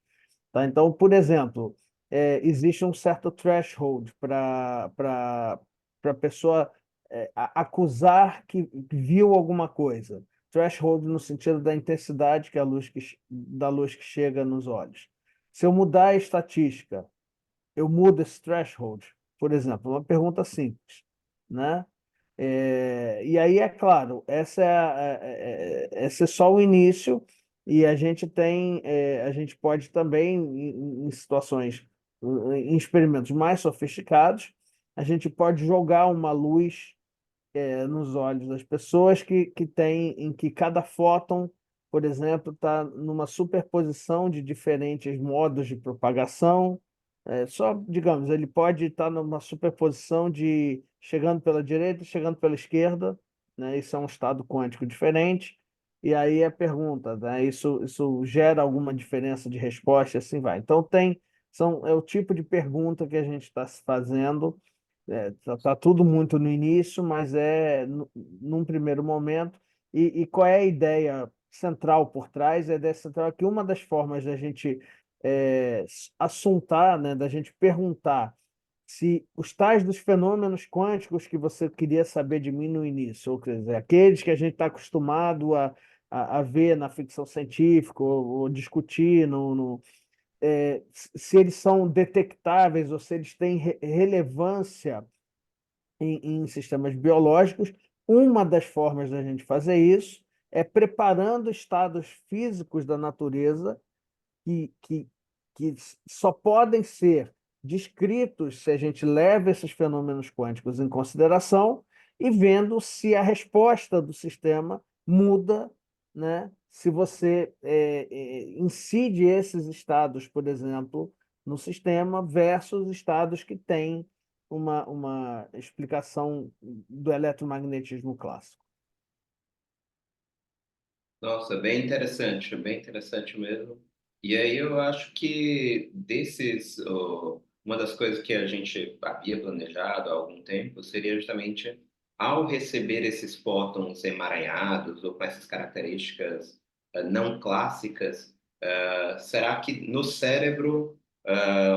Tá? Então, por exemplo, existe um certo threshold para a pessoa acusar que viu alguma coisa. Threshold no sentido da intensidade da luz que chega nos olhos. Se eu mudar a estatística, eu mudo esse threshold? Por exemplo, uma pergunta simples, né? E aí, é claro, esse é só o início, e a gente pode também, em situações, em experimentos mais sofisticados, a gente pode jogar uma luz nos olhos das pessoas em que cada fóton, por exemplo, está numa superposição de diferentes modos de propagação. Só, digamos, ele pode estar numa superposição de chegando pela direita, chegando pela esquerda, né? Isso é um estado quântico diferente. E aí a pergunta, né? Isso gera alguma diferença de resposta, e assim vai. Então é o tipo de pergunta que a gente está se fazendo. Tá tudo muito no início, mas num primeiro momento. E qual é a ideia central por trás? A ideia central é que uma das formas da gente assuntar, né, da gente perguntar se os tais dos fenômenos quânticos que você queria saber de mim no início, ou quer dizer, aqueles que a gente está acostumado a ver na ficção científica ou discutir se eles são detectáveis ou se eles têm relevância em sistemas biológicos. Uma das formas da gente fazer isso é preparando estados físicos da natureza que, que, que só podem ser descritos se a gente leva esses fenômenos quânticos em consideração e vendo se a resposta do sistema muda, né? Se você incide esses estados, por exemplo, no sistema versus estados que têm uma explicação do eletromagnetismo clássico. Nossa, bem interessante mesmo. E aí eu acho que uma das coisas que a gente havia planejado há algum tempo seria justamente ao receber esses fótons emaranhados ou com essas características não clássicas, será que no cérebro,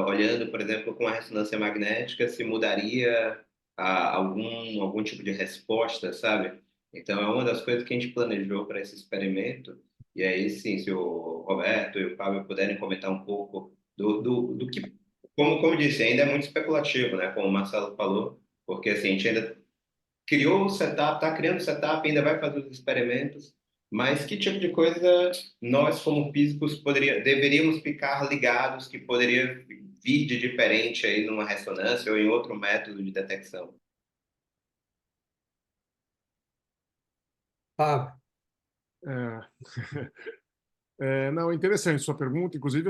olhando, por exemplo, com a ressonância magnética, se mudaria algum tipo de resposta, sabe? Então, é uma das coisas que a gente planejou para esse experimento. E aí, sim, se o Roberto e o Fábio puderem comentar um pouco do que, como disse, ainda é muito especulativo, né? Como o Marcelo falou, porque assim, a gente ainda criou o setup, está criando o setup, ainda vai fazer os experimentos, mas que tipo de coisa nós, como físicos, deveríamos ficar ligados que poderia vir de diferente aí numa ressonância ou em outro método de detecção? Fábio, É, não, é interessante sua pergunta. Inclusive,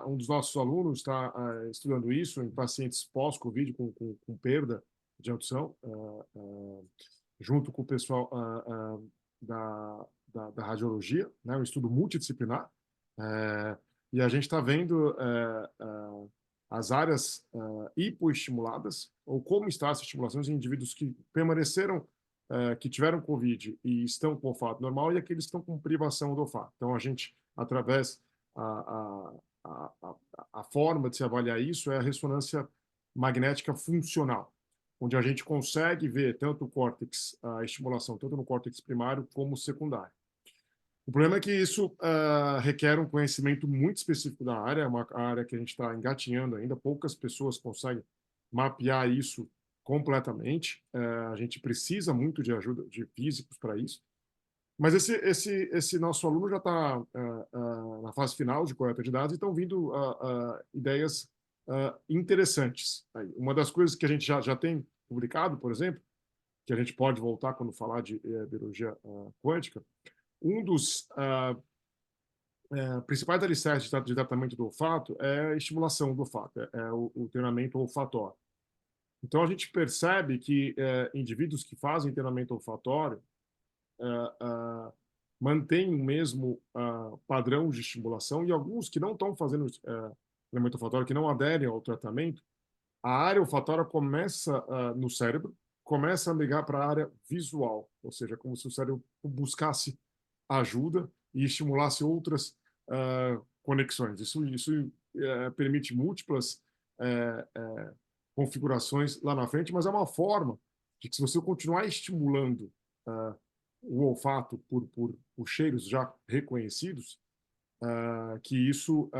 um dos nossos alunos está estudando isso em pacientes pós-Covid com perda de audição, junto com o pessoal da radiologia, né, um estudo multidisciplinar. E a gente está vendo as áreas hipoestimuladas, ou como está essa estimulação em indivíduos que permaneceram que tiveram Covid e estão com olfato normal e aqueles que estão com privação do olfato. Então, a gente, através a forma de se avaliar isso é a ressonância magnética funcional, onde a gente consegue ver tanto o córtex, a estimulação, tanto no córtex primário como secundário. O problema é que isso requer um conhecimento muito específico da área, é uma área que a gente está engatinhando ainda, poucas pessoas conseguem mapear isso completamente. A gente precisa muito de ajuda de físicos para isso. Mas esse nosso aluno já está na fase final de coleta de dados e estão vindo ideias interessantes. Aí, uma das coisas que a gente já tem publicado, por exemplo, que a gente pode voltar quando falar de biologia quântica, um dos principais alicerces de tratamento do olfato é a estimulação do olfato, é o treinamento olfatório. Então, a gente percebe que indivíduos que fazem treinamento olfatório mantêm o mesmo padrão de estimulação e alguns que não estão fazendo treinamento olfatório, que não aderem ao tratamento, a área olfatória começa no cérebro, começa a ligar para a área visual, ou seja, como se o cérebro buscasse ajuda e estimulasse outras conexões. Isso permite múltiplas configurações lá na frente, mas é uma forma de que se você continuar estimulando o olfato por cheiros já reconhecidos, que isso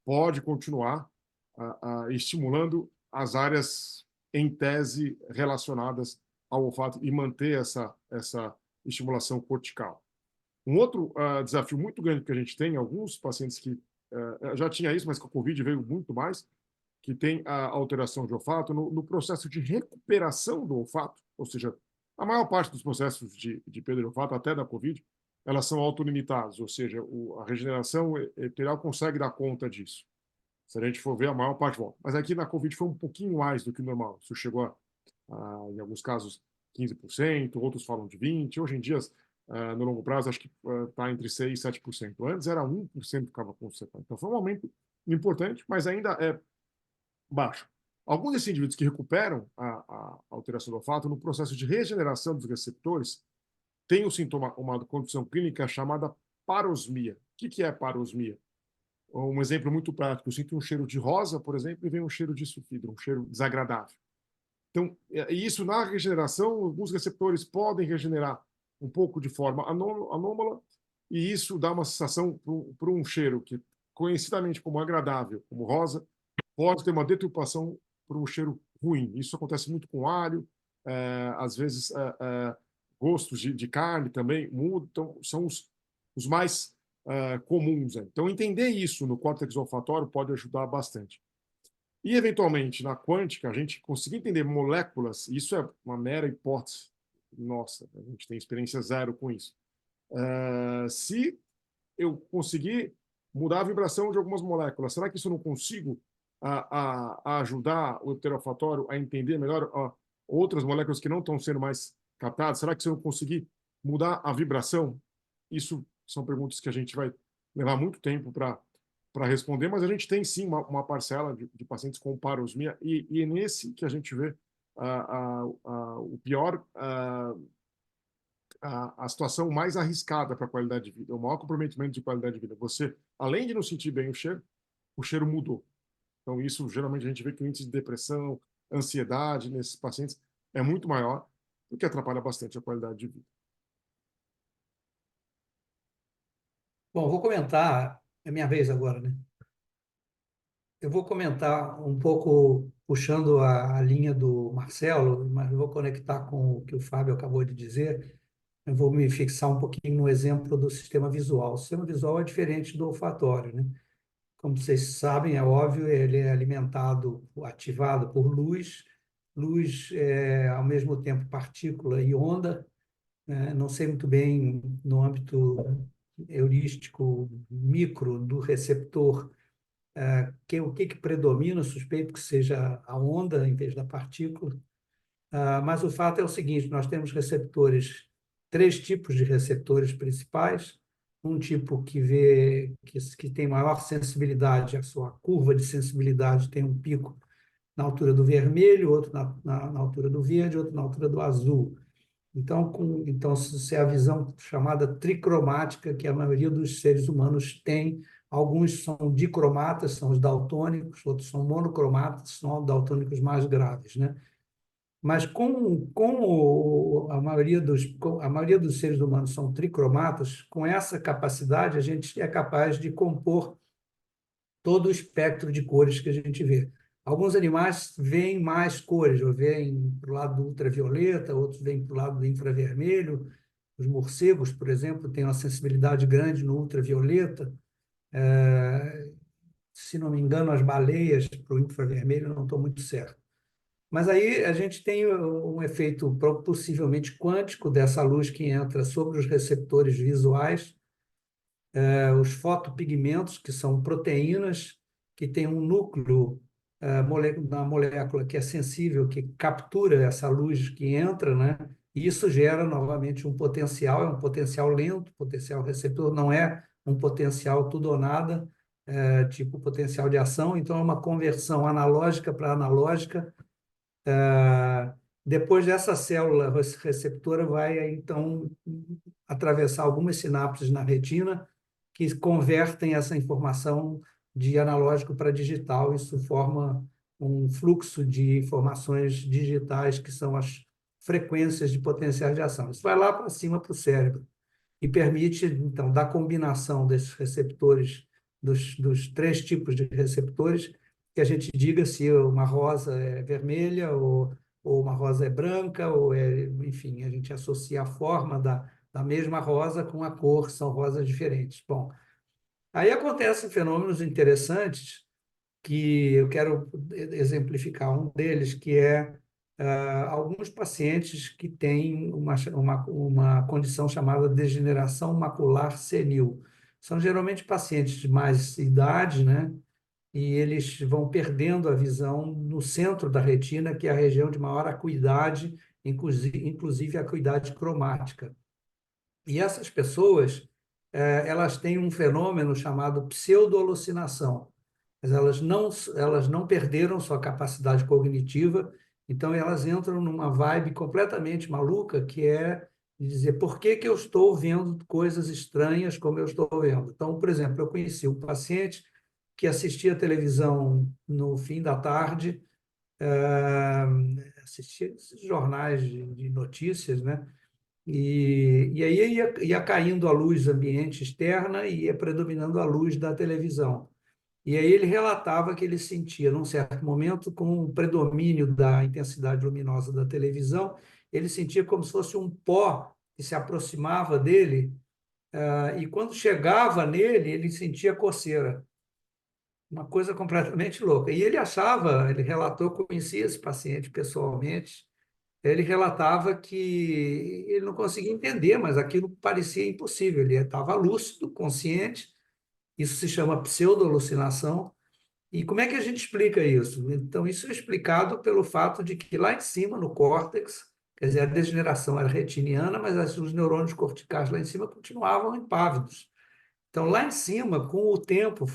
pode continuar estimulando as áreas em tese relacionadas ao olfato e manter essa estimulação cortical. Um outro desafio muito grande que a gente tem, alguns pacientes que já tinha isso, mas com a Covid veio muito mais, que tem a alteração de olfato no processo de recuperação do olfato, ou seja, a maior parte dos processos de perda de olfato, até da Covid, elas são autolimitadas, ou seja, a regeneração epitelial consegue dar conta disso. Se a gente for ver, a maior parte volta. Mas aqui na Covid foi um pouquinho mais do que o normal. Isso chegou a em alguns casos 15%, outros falam de 20%. Hoje em dia, no longo prazo, acho que está entre 6% e 7%. Antes era 1% que ficava com 70%. Então foi um aumento importante, mas ainda é baixo. Alguns desses indivíduos que recuperam a alteração do olfato, no processo de regeneração dos receptores, tem um sintoma, uma condição clínica chamada parosmia. O que é parosmia? Um exemplo muito prático: eu sinto um cheiro de rosa, por exemplo, e vem um cheiro de sulfidro, um cheiro desagradável. Então, isso na regeneração, alguns receptores podem regenerar um pouco de forma anômala, e isso dá uma sensação para um cheiro que, conhecidamente como agradável, como rosa, pode ter uma deturpação para um cheiro ruim. Isso acontece muito com alho, às vezes gostos de carne também mudam, então, são os mais comuns. Então, entender isso no córtex olfatório pode ajudar bastante. E, eventualmente, na quântica, a gente conseguir entender moléculas, isso é uma mera hipótese nossa, a gente tem experiência zero com isso. Se eu conseguir mudar a vibração de algumas moléculas, será que isso eu não consigo ajudar o heterolfatório a entender melhor outras moléculas que não estão sendo mais captadas? Será que se eu conseguir mudar a vibração? Isso são perguntas que a gente vai levar muito tempo para responder, mas a gente tem sim uma parcela de pacientes com parosmia, e é nesse que a gente vê o pior, a situação mais arriscada para a qualidade de vida, o maior comprometimento de qualidade de vida. Você, além de não sentir bem o cheiro mudou. Então, isso geralmente a gente vê que o índice de depressão, ansiedade nesses pacientes é muito maior, o que atrapalha bastante a qualidade de vida. Bom, vou comentar, é minha vez agora, né? Eu vou comentar um pouco, puxando a linha do Marcelo, mas eu vou conectar com o que o Fábio acabou de dizer. Eu vou me fixar um pouquinho no exemplo do sistema visual. O sistema visual é diferente do olfatório, né? Como vocês sabem, é óbvio, ele é alimentado, ativado por luz. Luz é, ao mesmo tempo, partícula e onda. Não sei muito bem, no âmbito heurístico micro do receptor, o que predomina. Suspeito que seja a onda em vez da partícula. Mas o fato é o seguinte: nós temos receptores, três tipos de receptores principais. Um tipo que tem maior sensibilidade, a sua curva de sensibilidade tem um pico na altura do vermelho, outro na altura do verde, outro na altura do azul. Então, isso é a visão chamada tricromática, que a maioria dos seres humanos tem. Alguns são dicromatas, são os daltônicos, outros são monocromatas, são os daltônicos mais graves, né? Mas a maioria dos seres humanos são tricromatas, com essa capacidade a gente é capaz de compor todo o espectro de cores que a gente vê. Alguns animais veem mais cores, ou veem para o lado do ultravioleta, outros veem para o lado do infravermelho. Os morcegos, por exemplo, têm uma sensibilidade grande no ultravioleta. Se não me engano, as baleias para o infravermelho, não estou muito certo. Mas aí a gente tem um efeito possivelmente quântico dessa luz que entra sobre os receptores visuais, os fotopigmentos, que são proteínas que têm um núcleo na molécula que é sensível, que captura essa luz que entra, né? E isso gera novamente um potencial, é um potencial lento, potencial receptor, não é um potencial tudo ou nada, tipo potencial de ação. Então é uma conversão analógica para analógica. Depois dessa célula receptora vai, então, atravessar algumas sinapses na retina que convertem essa informação de analógico para digital. Isso forma um fluxo de informações digitais, que são as frequências de potenciais de ação. Isso vai lá para cima para o cérebro e permite, então, da combinação desses receptores, dos três tipos de receptores, que a gente diga se uma rosa é vermelha ou uma rosa é branca, enfim, a gente associa a forma da mesma rosa com a cor, são rosas diferentes. Bom, aí acontecem fenômenos interessantes que eu quero exemplificar um deles, que é alguns pacientes que têm uma condição chamada degeneração macular senil. São geralmente pacientes de mais idade, né? e eles vão perdendo a visão no centro da retina, que é a região de maior acuidade, inclusive a acuidade cromática. E essas pessoas, elas têm um fenômeno chamado pseudo-alucinação. Mas elas não perderam sua capacidade cognitiva, então elas entram numa vibe completamente maluca, que é de dizer por que que eu estou vendo coisas estranhas como eu estou vendo. Então, por exemplo, eu conheci um paciente que assistia televisão no fim da tarde, assistia esses jornais de notícias, né? E aí ia caindo a luz ambiente externa e ia predominando a luz da televisão. E aí ele relatava que ele sentia, num certo momento, com o predomínio da intensidade luminosa da televisão, ele sentia como se fosse um pó que se aproximava dele, e quando chegava nele, ele sentia coceira. Uma coisa completamente louca. E ele achava, ele relatou, conhecia esse paciente pessoalmente, ele relatava que ele não conseguia entender, mas aquilo parecia impossível. Ele estava lúcido, consciente, isso se chama pseudo-alucinação. E como é que a gente explica isso? Então, isso é explicado pelo fato de que lá em cima, no córtex, quer dizer, a degeneração era retiniana, mas os neurônios corticais lá em cima continuavam impávidos. Então, lá em cima, com o tempo,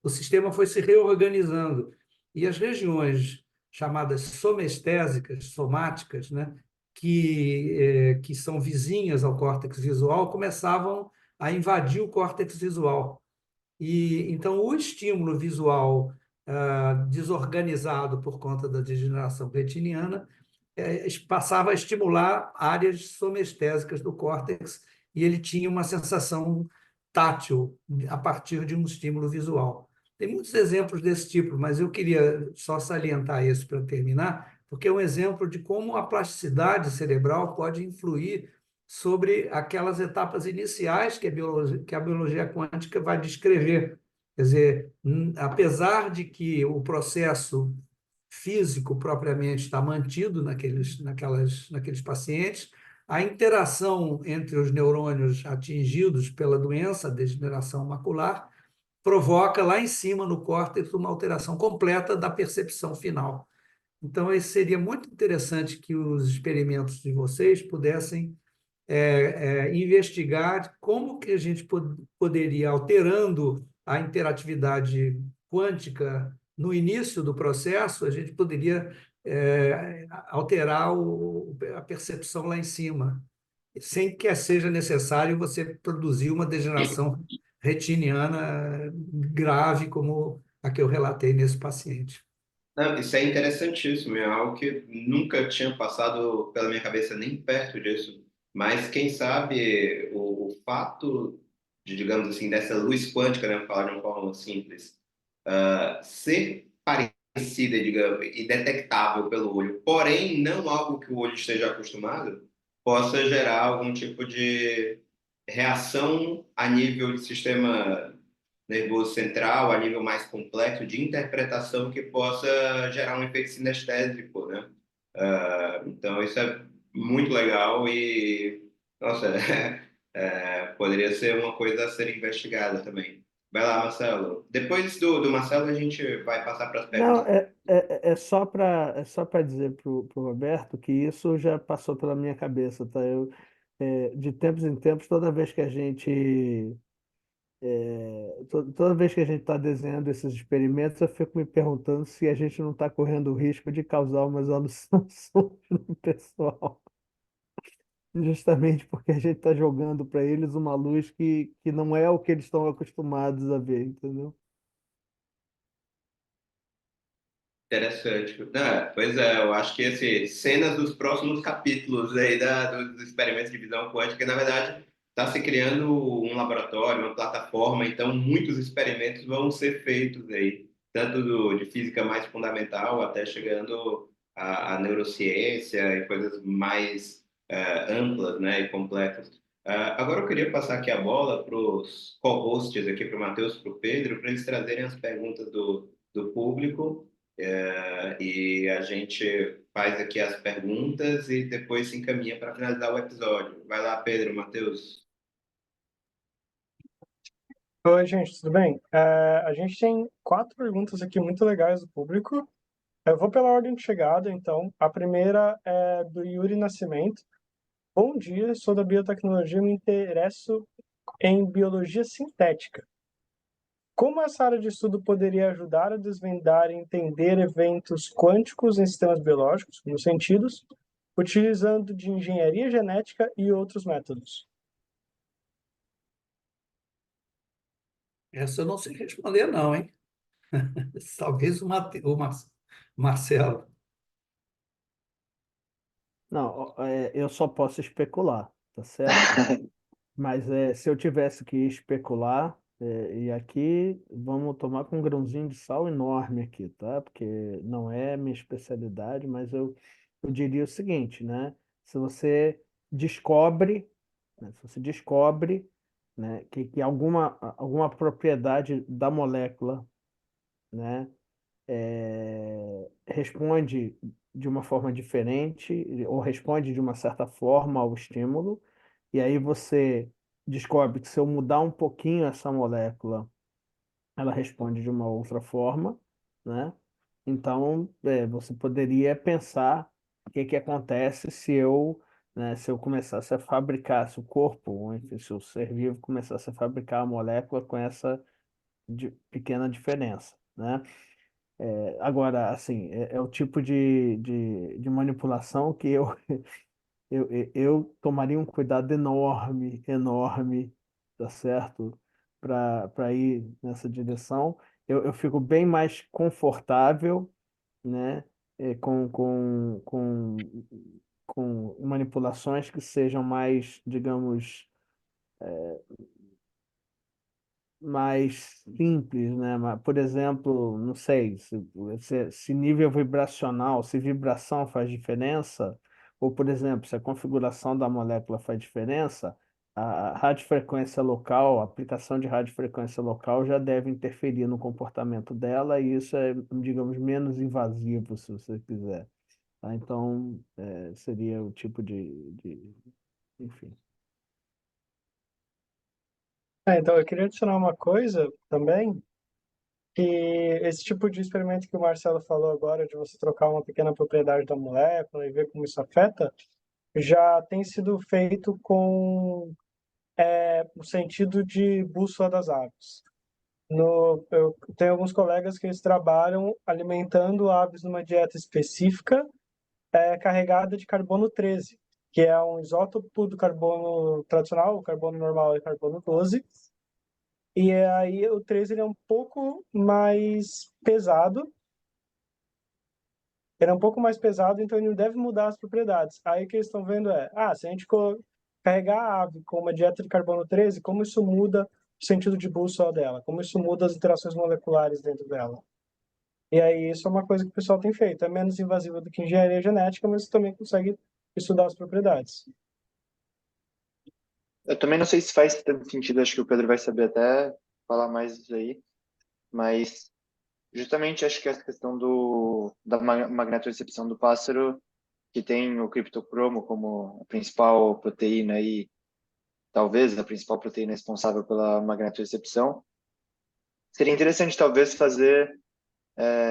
o sistema foi se reorganizando. E as regiões chamadas somestésicas, somáticas, né, que são vizinhas ao córtex visual, começavam a invadir o córtex visual. E então o estímulo visual desorganizado por conta da degeneração retiniana passava a estimular áreas somestésicas do córtex e ele tinha uma sensação tátil a partir de um estímulo visual. Tem muitos exemplos desse tipo, mas eu queria só salientar isso para terminar, porque é um exemplo de como a plasticidade cerebral pode influir sobre aquelas etapas iniciais que a biologia quântica vai descrever. Quer dizer, apesar de que o processo físico propriamente está mantido naqueles pacientes, a interação entre os neurônios atingidos pela doença, a degeneração macular, provoca lá em cima no córtex uma alteração completa da percepção final. Então, isso seria muito interessante que os experimentos de vocês pudessem investigar como que a gente poderia, alterando a interatividade quântica no início do processo, a gente poderia alterar a percepção lá em cima, sem que seja necessário você produzir uma degeneração retiniana grave, como a que eu relatei nesse paciente. Não, isso é interessantíssimo, é algo que nunca tinha passado pela minha cabeça nem perto disso. Mas quem sabe o fato de, digamos assim, dessa luz quântica, né, falar de uma forma simples, ser parecida, digamos, e detectável pelo olho, porém não algo que o olho esteja acostumado, possa gerar algum tipo de reação a nível de sistema nervoso central, a nível mais complexo de interpretação que possa gerar um efeito sinestésico, né? Então isso é muito legal e, nossa, poderia ser uma coisa a ser investigada também. Vai lá, Marcelo. Depois do Marcelo, a gente vai passar para as Não, perguntas. é só para dizer para o Roberto que isso já passou pela minha cabeça, tá? De tempos em tempos, toda vez que a gente está desenhando esses experimentos, eu fico me perguntando se a gente não está correndo o risco de causar umas alucinações no pessoal, justamente porque a gente está jogando para eles uma luz que não é o que eles estão acostumados a ver, entendeu? Interessante. Pois é, eu acho que cenas dos próximos capítulos aí dos experimentos de visão quântica, na verdade, está se criando um laboratório, uma plataforma, então muitos experimentos vão ser feitos aí, tanto de física mais fundamental até chegando à neurociência e coisas mais amplas, né, e complexas. Agora eu queria passar aqui a bola para os co-hosts aqui, para o Matheus e para o Pedro, para eles trazerem as perguntas do público. E a gente faz aqui as perguntas e depois se encaminha para finalizar o episódio. Vai lá, Pedro, Matheus. Oi, gente, tudo bem? A gente tem 4 perguntas aqui muito legais do público. Eu vou pela ordem de chegada, então. A primeira é do Yuri Nascimento. Bom dia, sou da biotecnologia e me interesso em biologia sintética. Como essa área de estudo poderia ajudar a desvendar e entender eventos quânticos em sistemas biológicos, nos sentidos, utilizando de engenharia genética e outros métodos? Essa eu não sei responder, não, hein? Talvez o Marcelo. Não, eu só posso especular, tá certo? Mas se eu tivesse que especular, e aqui vamos tomar com um grãozinho de sal enorme aqui, tá? Porque não é minha especialidade, mas eu diria o seguinte, né? Se você descobre, se você descobre, né, que alguma propriedade da molécula, né, responde de uma forma diferente ou responde de uma certa forma ao estímulo, e aí você descobre que se eu mudar um pouquinho essa molécula, ela responde de uma outra forma, né? Então, você poderia pensar o que que acontece se eu, né, se eu começasse a fabricar, se o corpo, ou enfim, se o ser vivo começasse a fabricar a molécula com essa pequena diferença, né? Agora, assim, é o tipo de manipulação que eu tomaria um cuidado enorme, enorme, tá certo? Para ir nessa direção. Eu fico bem mais confortável, né? Com manipulações que sejam mais, digamos, mais simples, né? Por exemplo, não sei, se nível vibracional, se vibração faz diferença, ou, por exemplo, se a configuração da molécula faz diferença, a radiofrequência local, a aplicação de radiofrequência local já deve interferir no comportamento dela, e isso é, digamos, menos invasivo, se você quiser. Tá? Então, seria o tipo enfim. Então, eu queria adicionar uma coisa também, que esse tipo de experimento que o Marcelo falou agora, de você trocar uma pequena propriedade da molécula e ver como isso afeta, já tem sido feito com o sentido de bússola das aves. Eu tenho alguns colegas que eles trabalham alimentando aves numa dieta específica, carregada de carbono 13, que é um isótopo do carbono tradicional, o carbono normal é carbono 12, e aí o 13 ele é um pouco mais pesado, ele é um pouco mais pesado, então ele não deve mudar as propriedades. Aí o que eles estão vendo se a gente carregar a ave com uma dieta de carbono 13, como isso muda o sentido de bússola dela, como isso muda as interações moleculares dentro dela. E aí isso é uma coisa que o pessoal tem feito. É menos invasiva do que engenharia genética, mas também consegue estudar as propriedades. Eu também não sei se faz tanto sentido, acho que o Pedro vai saber até falar mais disso aí, mas justamente acho que essa questão da magnetorecepção do pássaro, que tem o criptocromo como a principal proteína e talvez a principal proteína responsável pela magnetorecepção, seria interessante talvez fazer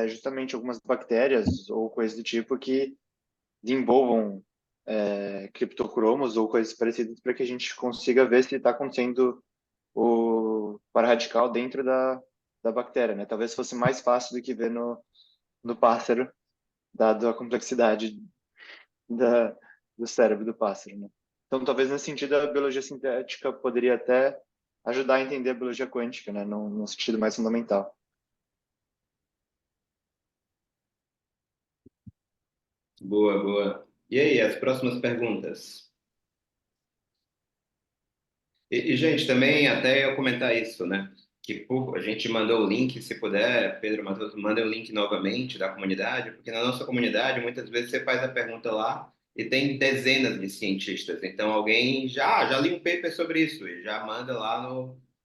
justamente algumas bactérias ou coisas do tipo que desenvolvam criptocromos ou coisas parecidas para que a gente consiga ver se está acontecendo o para-radical dentro da bactéria, né? Talvez fosse mais fácil do que ver no pássaro, dado a complexidade da, do cérebro do pássaro, né? Então, talvez nesse sentido a biologia sintética poderia até ajudar a entender a biologia quântica, né? Num sentido mais fundamental. Boa, boa. E aí, as próximas perguntas? Gente, também até eu comentar isso, né? A gente mandou o link, se puder, Pedro Matheus, manda o link novamente da comunidade, porque na nossa comunidade muitas vezes você faz a pergunta lá e tem dezenas de cientistas. Então alguém já li um paper sobre isso e já manda lá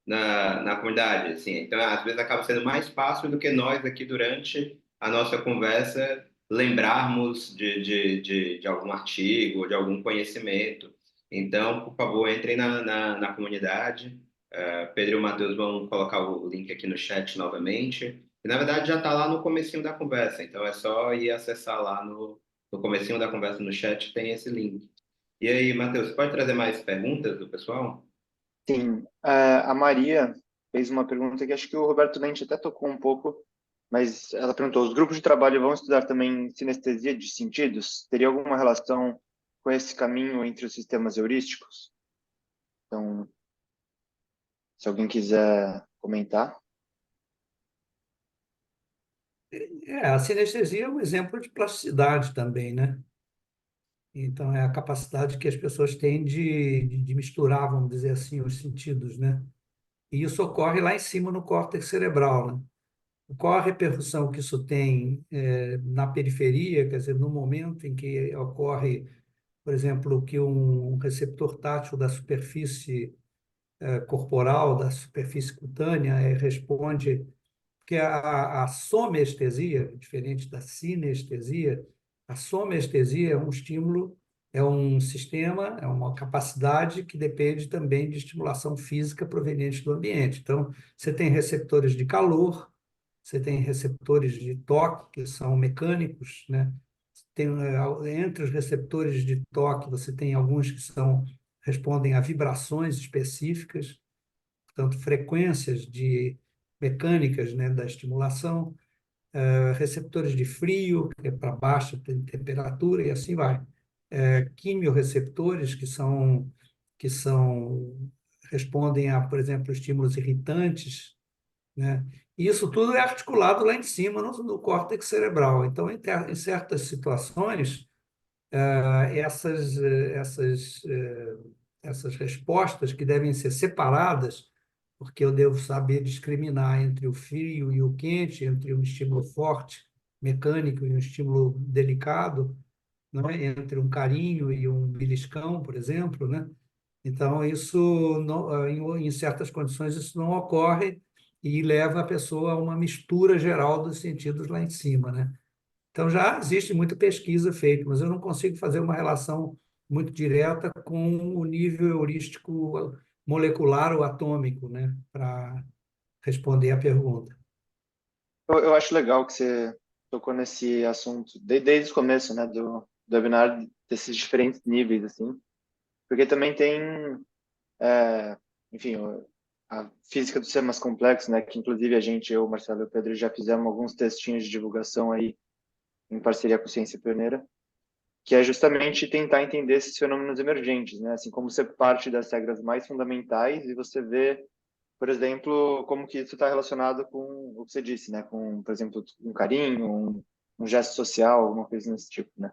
na comunidade, assim. Então às vezes acaba sendo mais fácil do que nós aqui durante a nossa conversa lembrarmos de algum artigo, de algum conhecimento. Então, por favor, entrem na comunidade Pedro e o Matheus vão colocar o link aqui no chat novamente. E, na verdade, já está lá no comecinho da conversa, então é só ir acessar lá no comecinho da conversa no chat, tem esse link. E aí, Matheus, você pode trazer mais perguntas do pessoal? Sim, a Maria fez uma pergunta que acho que o Roberto Lente até tocou um pouco, mas ela perguntou: os grupos de trabalho vão estudar também sinestesia de sentidos? Teria alguma relação com esse caminho entre os sistemas heurísticos? Então, se alguém quiser comentar. A sinestesia é um exemplo de plasticidade também, né? Então, é a capacidade que as pessoas têm de misturar, vamos dizer assim, os sentidos, né? E isso ocorre lá em cima no córtex cerebral, né? Qual a repercussão que isso tem na periferia, quer dizer, no momento em que ocorre, por exemplo, que um receptor tátil da superfície corporal, da superfície cutânea, responde, que a somestesia, diferente da sinestesia, a somestesia é um estímulo, é um sistema, é uma capacidade que depende também de estimulação física proveniente do ambiente. Então, você tem receptores de calor, você tem receptores de toque, que são mecânicos, né? Tem, entre os receptores de toque, você tem alguns que respondem a vibrações específicas, portanto, frequências mecânicas, né, da estimulação, receptores de frio, que é para baixa temperatura, e assim vai. Quimiorreceptores, que respondem a, por exemplo, estímulos irritantes, né? E isso tudo é articulado lá em cima, no córtex cerebral. Então, em certas situações, essas respostas que devem ser separadas, porque eu devo saber discriminar entre o frio e o quente, entre um estímulo forte, mecânico, e um estímulo delicado, né? Entre um carinho e um beliscão, por exemplo, né? Então, isso, em certas condições, isso não ocorre e leva a pessoa a uma mistura geral dos sentidos lá em cima, né? Então, já existe muita pesquisa feita, mas eu não consigo fazer uma relação muito direta com o nível heurístico molecular ou atômico, né, para responder à pergunta. Eu acho legal que você tocou nesse assunto desde o começo, né, do webinar, desses diferentes níveis, assim, porque também tem, enfim, a física do ser mais complexo, né, que inclusive a gente, eu, Marcelo e o Pedro, já fizemos alguns textinhos de divulgação aí, em parceria com Ciência Pioneira, que é justamente tentar entender esses fenômenos emergentes, né, assim como você parte das regras mais fundamentais e você vê, por exemplo, como que isso está relacionado com o que você disse, né? Com, por exemplo, um carinho, um gesto social, alguma coisa desse tipo, né?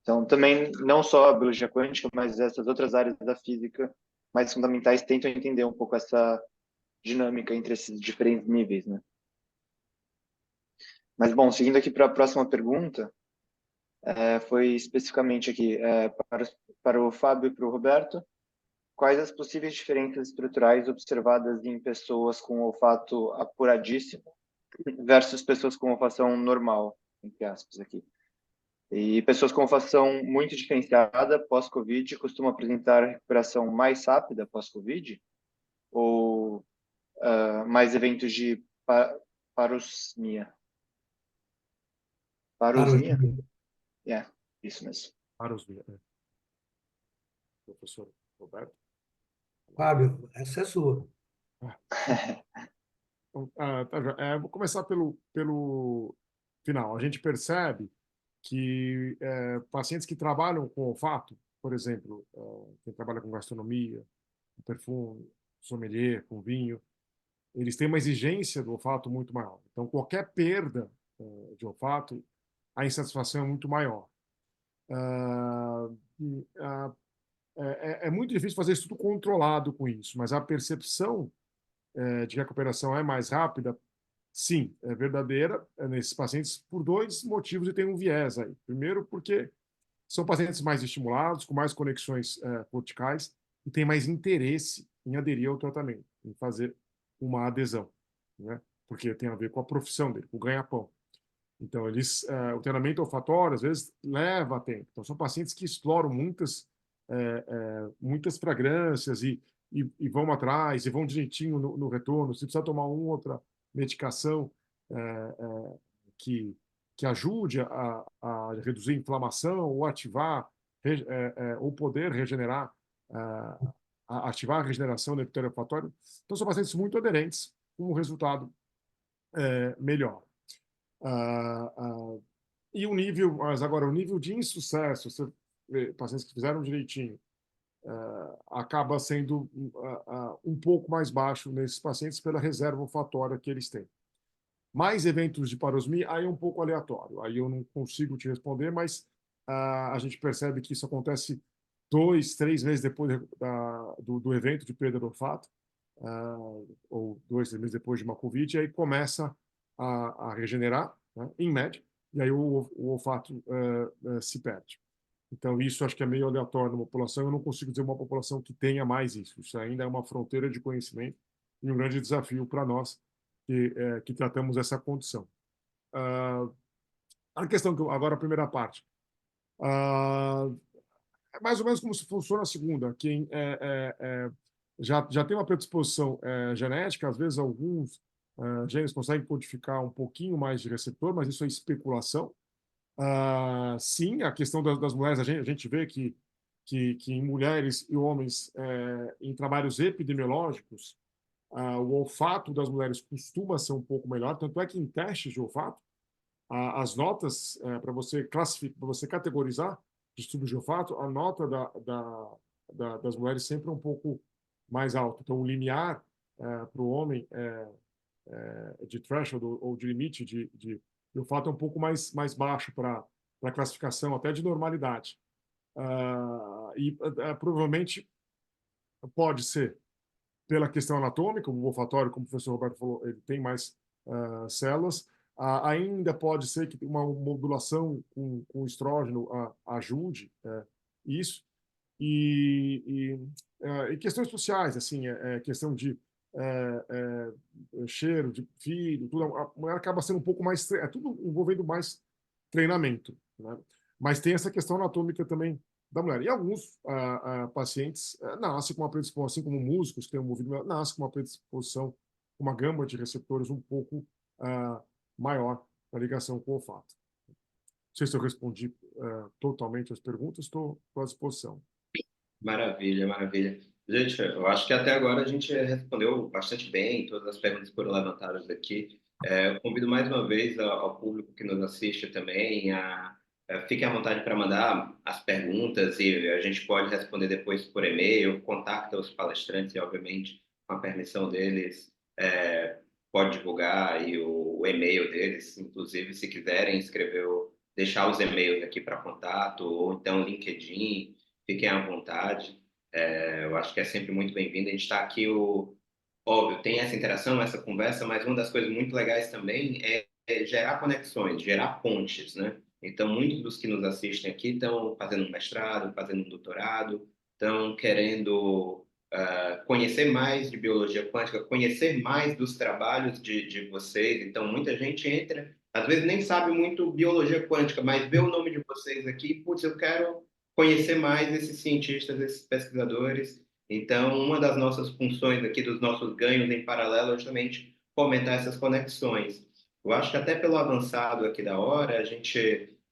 Então, também, não só a biologia quântica, mas essas outras áreas da física mais fundamentais tentam entender um pouco essa dinâmica entre esses diferentes níveis, né? Mas, bom, seguindo aqui para a próxima pergunta, foi especificamente aqui para o Fábio e para o Roberto. Quais as possíveis diferenças estruturais observadas em pessoas com olfato apuradíssimo versus pessoas com olfação normal, entre aspas aqui? E pessoas com olfação muito diferenciada pós-Covid costumam apresentar recuperação mais rápida pós-Covid? Ou mais eventos de parosmia? Para os Parosmia? Isso mesmo. Para os professor Roberto. Fábio, essa é sua. Tá, vou começar pelo final. A gente percebe que pacientes que trabalham com olfato, por exemplo, quem trabalha com gastronomia, com perfume, sommelier, com vinho, eles têm uma exigência do olfato muito maior. Então, qualquer perda de olfato, a insatisfação é muito maior. Ah, é muito difícil fazer estudo controlado com isso, mas a percepção de recuperação é mais rápida, sim, é verdadeira nesses pacientes por dois motivos e tem um viés aí. Primeiro, porque são pacientes mais estimulados, com mais conexões corticais e têm mais interesse em aderir ao tratamento, em fazer uma adesão, né? Porque tem a ver com a profissão dele, com o ganha-pão. Então, o treinamento olfatório, às vezes, leva tempo. Então, são pacientes que exploram muitas fragrâncias e e vão atrás, e vão direitinho no retorno. Se precisar tomar outra medicação que, que ajude a reduzir a inflamação ou ativar, ou poder regenerar, ativar a regeneração do epitélio olfatório. Então, são pacientes muito aderentes, com um resultado melhor. E mas agora, o nível de insucesso, você vê, pacientes que fizeram direitinho, acaba sendo um pouco mais baixo nesses pacientes pela reserva olfatória que eles têm. Mais eventos de parosmia, aí é um pouco aleatório, aí eu não consigo te responder, mas a gente percebe que isso acontece 2, 3 meses depois do evento de perda do olfato, ou 2, 3 meses depois de uma Covid, e aí começa a regenerar, né, em média, e aí o olfato se perde. Então, isso acho que é meio aleatório na população. Eu não consigo dizer uma população que tenha mais isso. Isso ainda é uma fronteira de conhecimento e um grande desafio para nós que tratamos essa condição. A questão, agora a primeira parte. É mais ou menos como se funciona a segunda. Quem já tem uma predisposição genética, às vezes alguns genes conseguem codificar um pouquinho mais de receptor, mas isso é especulação. Sim, a questão das mulheres, a gente vê que em mulheres e homens, em trabalhos epidemiológicos, o olfato das mulheres costuma ser um pouco melhor, tanto é que em testes de olfato, as notas, para você classificar, para você categorizar distúrbio de olfato, a nota das mulheres sempre é um pouco mais alta. Então, o limiar para o homem de threshold ou de limite de olfato é um pouco mais baixo para a classificação, até de normalidade. Provavelmente pode ser pela questão anatômica, o olfatório, como o professor Roberto falou, ele tem mais células. Ainda pode ser que uma modulação com estrógeno ajude isso. E questões sociais, assim, questão de cheiro, de filho, tudo, a mulher acaba sendo um pouco mais... É tudo envolvendo mais treinamento, né? Mas tem essa questão anatômica também da mulher. E alguns pacientes nascem com uma predisposição, assim como músicos que têm um ouvido, nascem com uma predisposição, uma gama de receptores um pouco maior na ligação com o olfato. Não sei se eu respondi totalmente as perguntas, estou à disposição. Maravilha, maravilha. Gente, eu acho que até agora a gente respondeu bastante bem todas as perguntas que foram levantadas aqui. Eu convido mais uma vez ao público que nos assiste também fique à vontade para mandar as perguntas e a gente pode responder depois por e-mail, contacta os palestrantes e, obviamente, com a permissão deles, pode divulgar aí o e-mail deles, inclusive, se quiserem escrever, deixar os e-mails aqui para contato, ou então LinkedIn, fiquem à vontade. Eu acho que é sempre muito bem-vindo. A gente está aqui, óbvio, tem essa interação, essa conversa, mas uma das coisas muito legais também é gerar conexões, gerar pontes, né? Então, muitos dos que nos assistem aqui estão fazendo um mestrado, fazendo um doutorado, estão querendo conhecer mais de biologia quântica, conhecer mais dos trabalhos de vocês. Então, muita gente entra, às vezes nem sabe muito biologia quântica, mas vê o nome de vocês aqui, putz, eu quero conhecer mais esses cientistas, esses pesquisadores. Então, uma das nossas funções aqui, dos nossos ganhos em paralelo, é justamente fomentar essas conexões. Eu acho que até pelo avançado aqui da hora,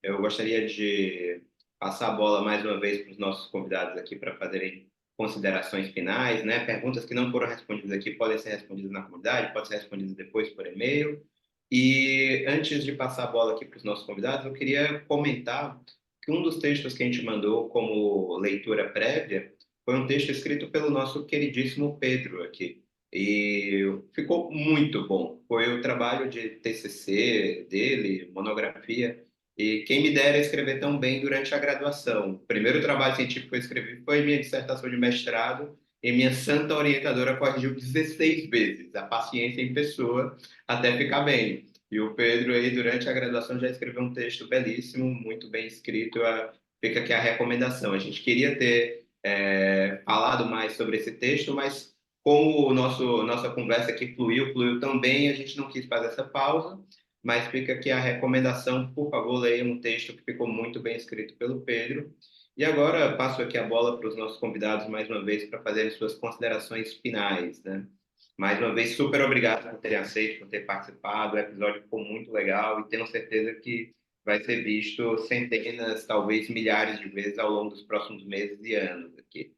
eu gostaria de passar a bola mais uma vez para os nossos convidados aqui para fazerem considerações finais, né? Perguntas que não foram respondidas aqui podem ser respondidas na comunidade, podem ser respondidas depois por e-mail. E antes de passar a bola aqui para os nossos convidados, eu queria comentar que um dos textos que a gente mandou como leitura prévia foi um texto escrito pelo nosso queridíssimo Pedro aqui. E ficou muito bom. Foi o trabalho de TCC dele, monografia, e quem me dera escrever tão bem durante a graduação. O primeiro trabalho científico que eu escrevi foi minha dissertação de mestrado, e minha santa orientadora corrigiu 16 vezes, a paciência em pessoa, até ficar bem. E o Pedro aí, durante a graduação, já escreveu um texto belíssimo, muito bem escrito. Fica aqui a recomendação. A gente queria ter falado mais sobre esse texto, mas como nossa conversa aqui fluiu também, a gente não quis fazer essa pausa, mas fica aqui a recomendação, por favor, leia um texto que ficou muito bem escrito pelo Pedro. E agora passo aqui a bola para os nossos convidados mais uma vez para fazerem suas considerações finais, né? Mais uma vez, super obrigado por terem aceito, por ter participado. O episódio ficou muito legal e tenho certeza que vai ser visto centenas, talvez milhares de vezes ao longo dos próximos meses e anos aqui.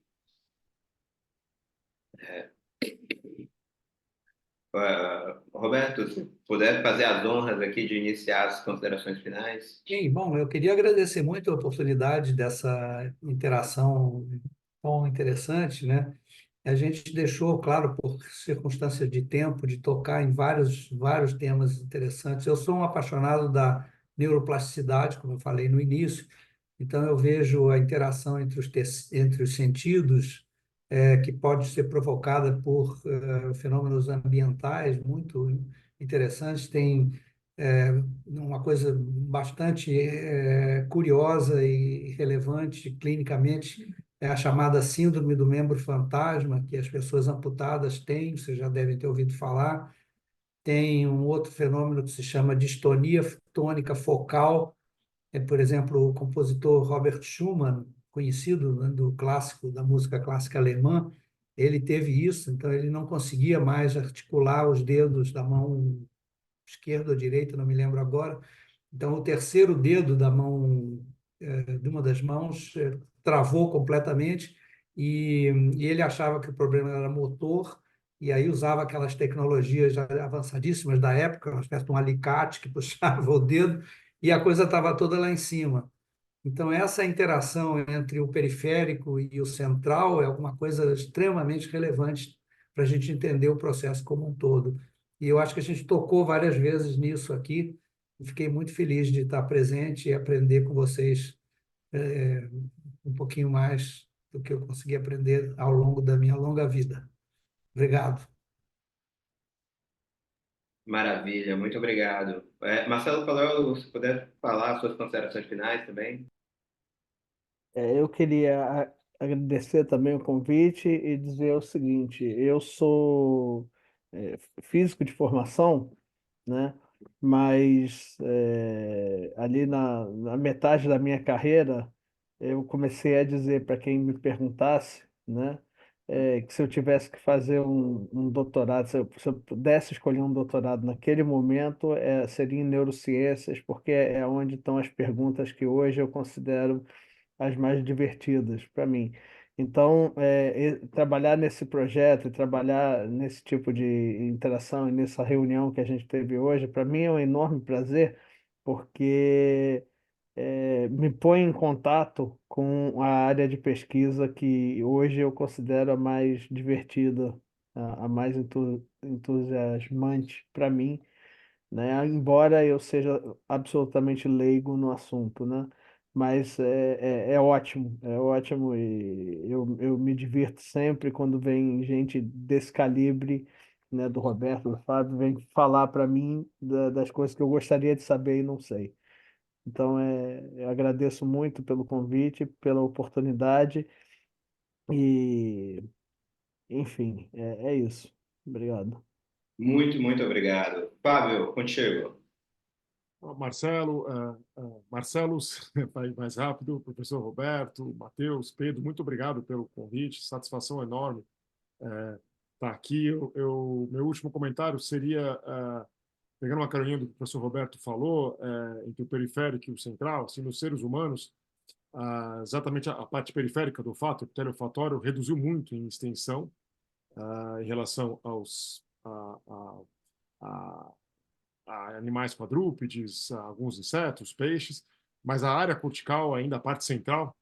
Roberto, se puder fazer as honras aqui de iniciar as considerações finais. Sim, bom, eu queria agradecer muito a oportunidade dessa interação tão interessante, né? A gente deixou, claro, por circunstância de tempo, de tocar em vários temas interessantes. Eu sou um apaixonado da neuroplasticidade, como eu falei no início, então eu vejo a interação entre os sentidos, que pode ser provocada por fenômenos ambientais muito interessantes. Tem uma coisa bastante curiosa e relevante clinicamente, é a chamada síndrome do membro fantasma, que as pessoas amputadas têm, vocês já devem ter ouvido falar. Tem um outro fenômeno que se chama distonia tônica focal. Por exemplo, o compositor Robert Schumann, conhecido, né, do clássico, da música clássica alemã, ele teve isso, então ele não conseguia mais articular os dedos da mão esquerda ou direita, não me lembro agora. Então, o terceiro dedo da mão, de uma das mãos, travou completamente e ele achava que o problema era motor e aí usava aquelas tecnologias avançadíssimas da época, uma espécie de um alicate que puxava o dedo e a coisa estava toda lá em cima. Então, essa interação entre o periférico e o central é alguma coisa extremamente relevante para a gente entender o processo como um todo. E eu acho que a gente tocou várias vezes nisso aqui. E fiquei muito feliz de estar presente e aprender com vocês um pouquinho mais do que eu consegui aprender ao longo da minha longa vida. Obrigado. Maravilha, muito obrigado. Marcelo Palel, se puder falar suas considerações finais também. Eu queria agradecer também o convite e dizer o seguinte: eu sou físico de formação, né? Mas ali na metade da minha carreira, eu comecei a dizer para quem me perguntasse, né? Que se eu tivesse que fazer um doutorado, se eu pudesse escolher um doutorado naquele momento, seria em neurociências, porque é onde estão as perguntas que hoje eu considero as mais divertidas para mim. Então, trabalhar nesse projeto e trabalhar nesse tipo de interação e nessa reunião que a gente teve hoje, para mim é um enorme prazer, porque me põe em contato com a área de pesquisa que hoje eu considero a mais divertida, a mais entusiasmante para mim, né? Embora eu seja absolutamente leigo no assunto, né? Mas é ótimo e eu me divirto sempre quando vem gente desse calibre, né, do Roberto, do Fábio, vem falar para mim das coisas que eu gostaria de saber e não sei. Então, eu agradeço muito pelo convite, pela oportunidade e, enfim, é isso. Obrigado. Muito, muito obrigado. Fábio, contigo. Marcelo, Marcelos, vai mais rápido, professor Roberto, Matheus, Pedro, muito obrigado pelo convite, satisfação enorme estar aqui. Meu último comentário seria, pegando uma caroninha do que o professor Roberto falou, entre o periférico e o central, assim, nos seres humanos, exatamente a parte periférica do olfato, o epiteliofatório, reduziu muito em extensão em relação a, a animais quadrúpedes, a alguns insetos, peixes, mas a área cortical, ainda a parte central,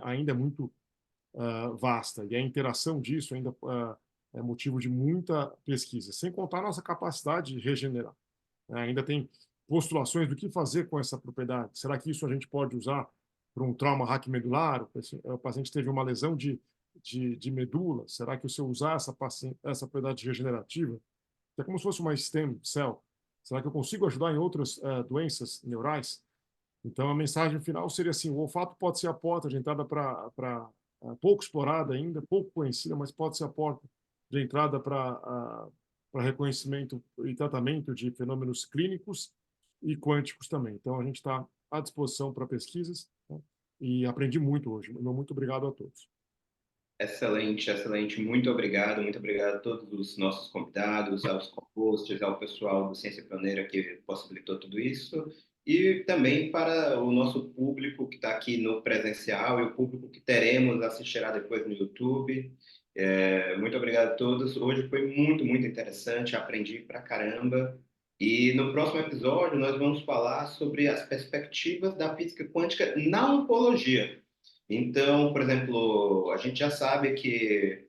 ainda é muito vasta, e a interação disso ainda é motivo de muita pesquisa, sem contar a nossa capacidade de regenerar. Ainda tem postulações do que fazer com essa propriedade. Será que isso a gente pode usar para um trauma raquimedular? O paciente teve uma lesão de medula. Será que se eu usar essa propriedade regenerativa, que é como se fosse uma stem cell, será que eu consigo ajudar em outras doenças neurais? Então, a mensagem final seria assim: o olfato pode ser a porta de entrada para pouco explorada ainda, pouco conhecida, mas pode ser a porta de entrada para reconhecimento e tratamento de fenômenos clínicos e quânticos também. Então, a gente está à disposição para pesquisas, né? e aprendi muito hoje. Muito obrigado a todos. Excelente, excelente. Muito obrigado a todos os nossos convidados, aos co-hosts, ao pessoal do Ciência Pioneira que possibilitou tudo isso, e também para o nosso público que está aqui no presencial e o público que teremos assistirá depois no YouTube. Muito obrigado a todos. Hoje foi muito, muito interessante, aprendi pra caramba. E no próximo episódio nós vamos falar sobre as perspectivas da física quântica na oncologia. Então, por exemplo, a gente já sabe que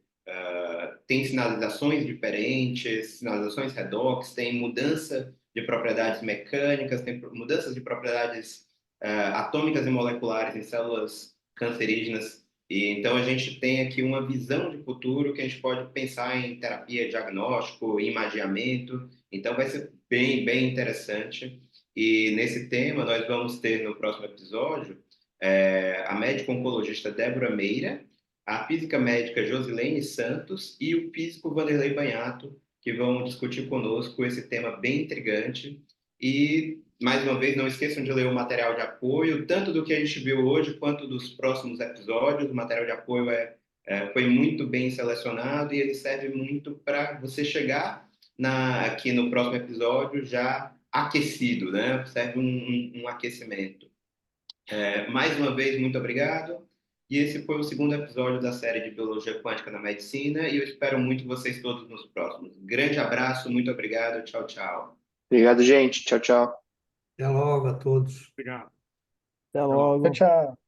tem sinalizações diferentes, sinalizações redox, tem mudança de propriedades mecânicas, tem mudanças de propriedades atômicas e moleculares em células cancerígenas. E então a gente tem aqui uma visão de futuro que a gente pode pensar em terapia, diagnóstico, imageamento. Então vai ser bem, bem interessante. E nesse tema nós vamos ter no próximo episódio a médica oncologista Débora Meira, a física médica Josilene Santos e o físico Vanderlei Banhato, que vão discutir conosco esse tema bem intrigante. E, mais uma vez, não esqueçam de ler o material de apoio, tanto do que a gente viu hoje, quanto dos próximos episódios. O material de apoio foi muito bem selecionado e ele serve muito para você chegar aqui no próximo episódio já aquecido, né? Serve um aquecimento. Mais uma vez, muito obrigado. E esse foi o segundo episódio da série de Biologia Quântica na Medicina e eu espero muito vocês todos nos próximos. Grande abraço, muito obrigado, tchau, tchau. Obrigado, gente. Tchau, tchau. Até logo a todos. Obrigado. Até logo. logo. Tchau, tchau.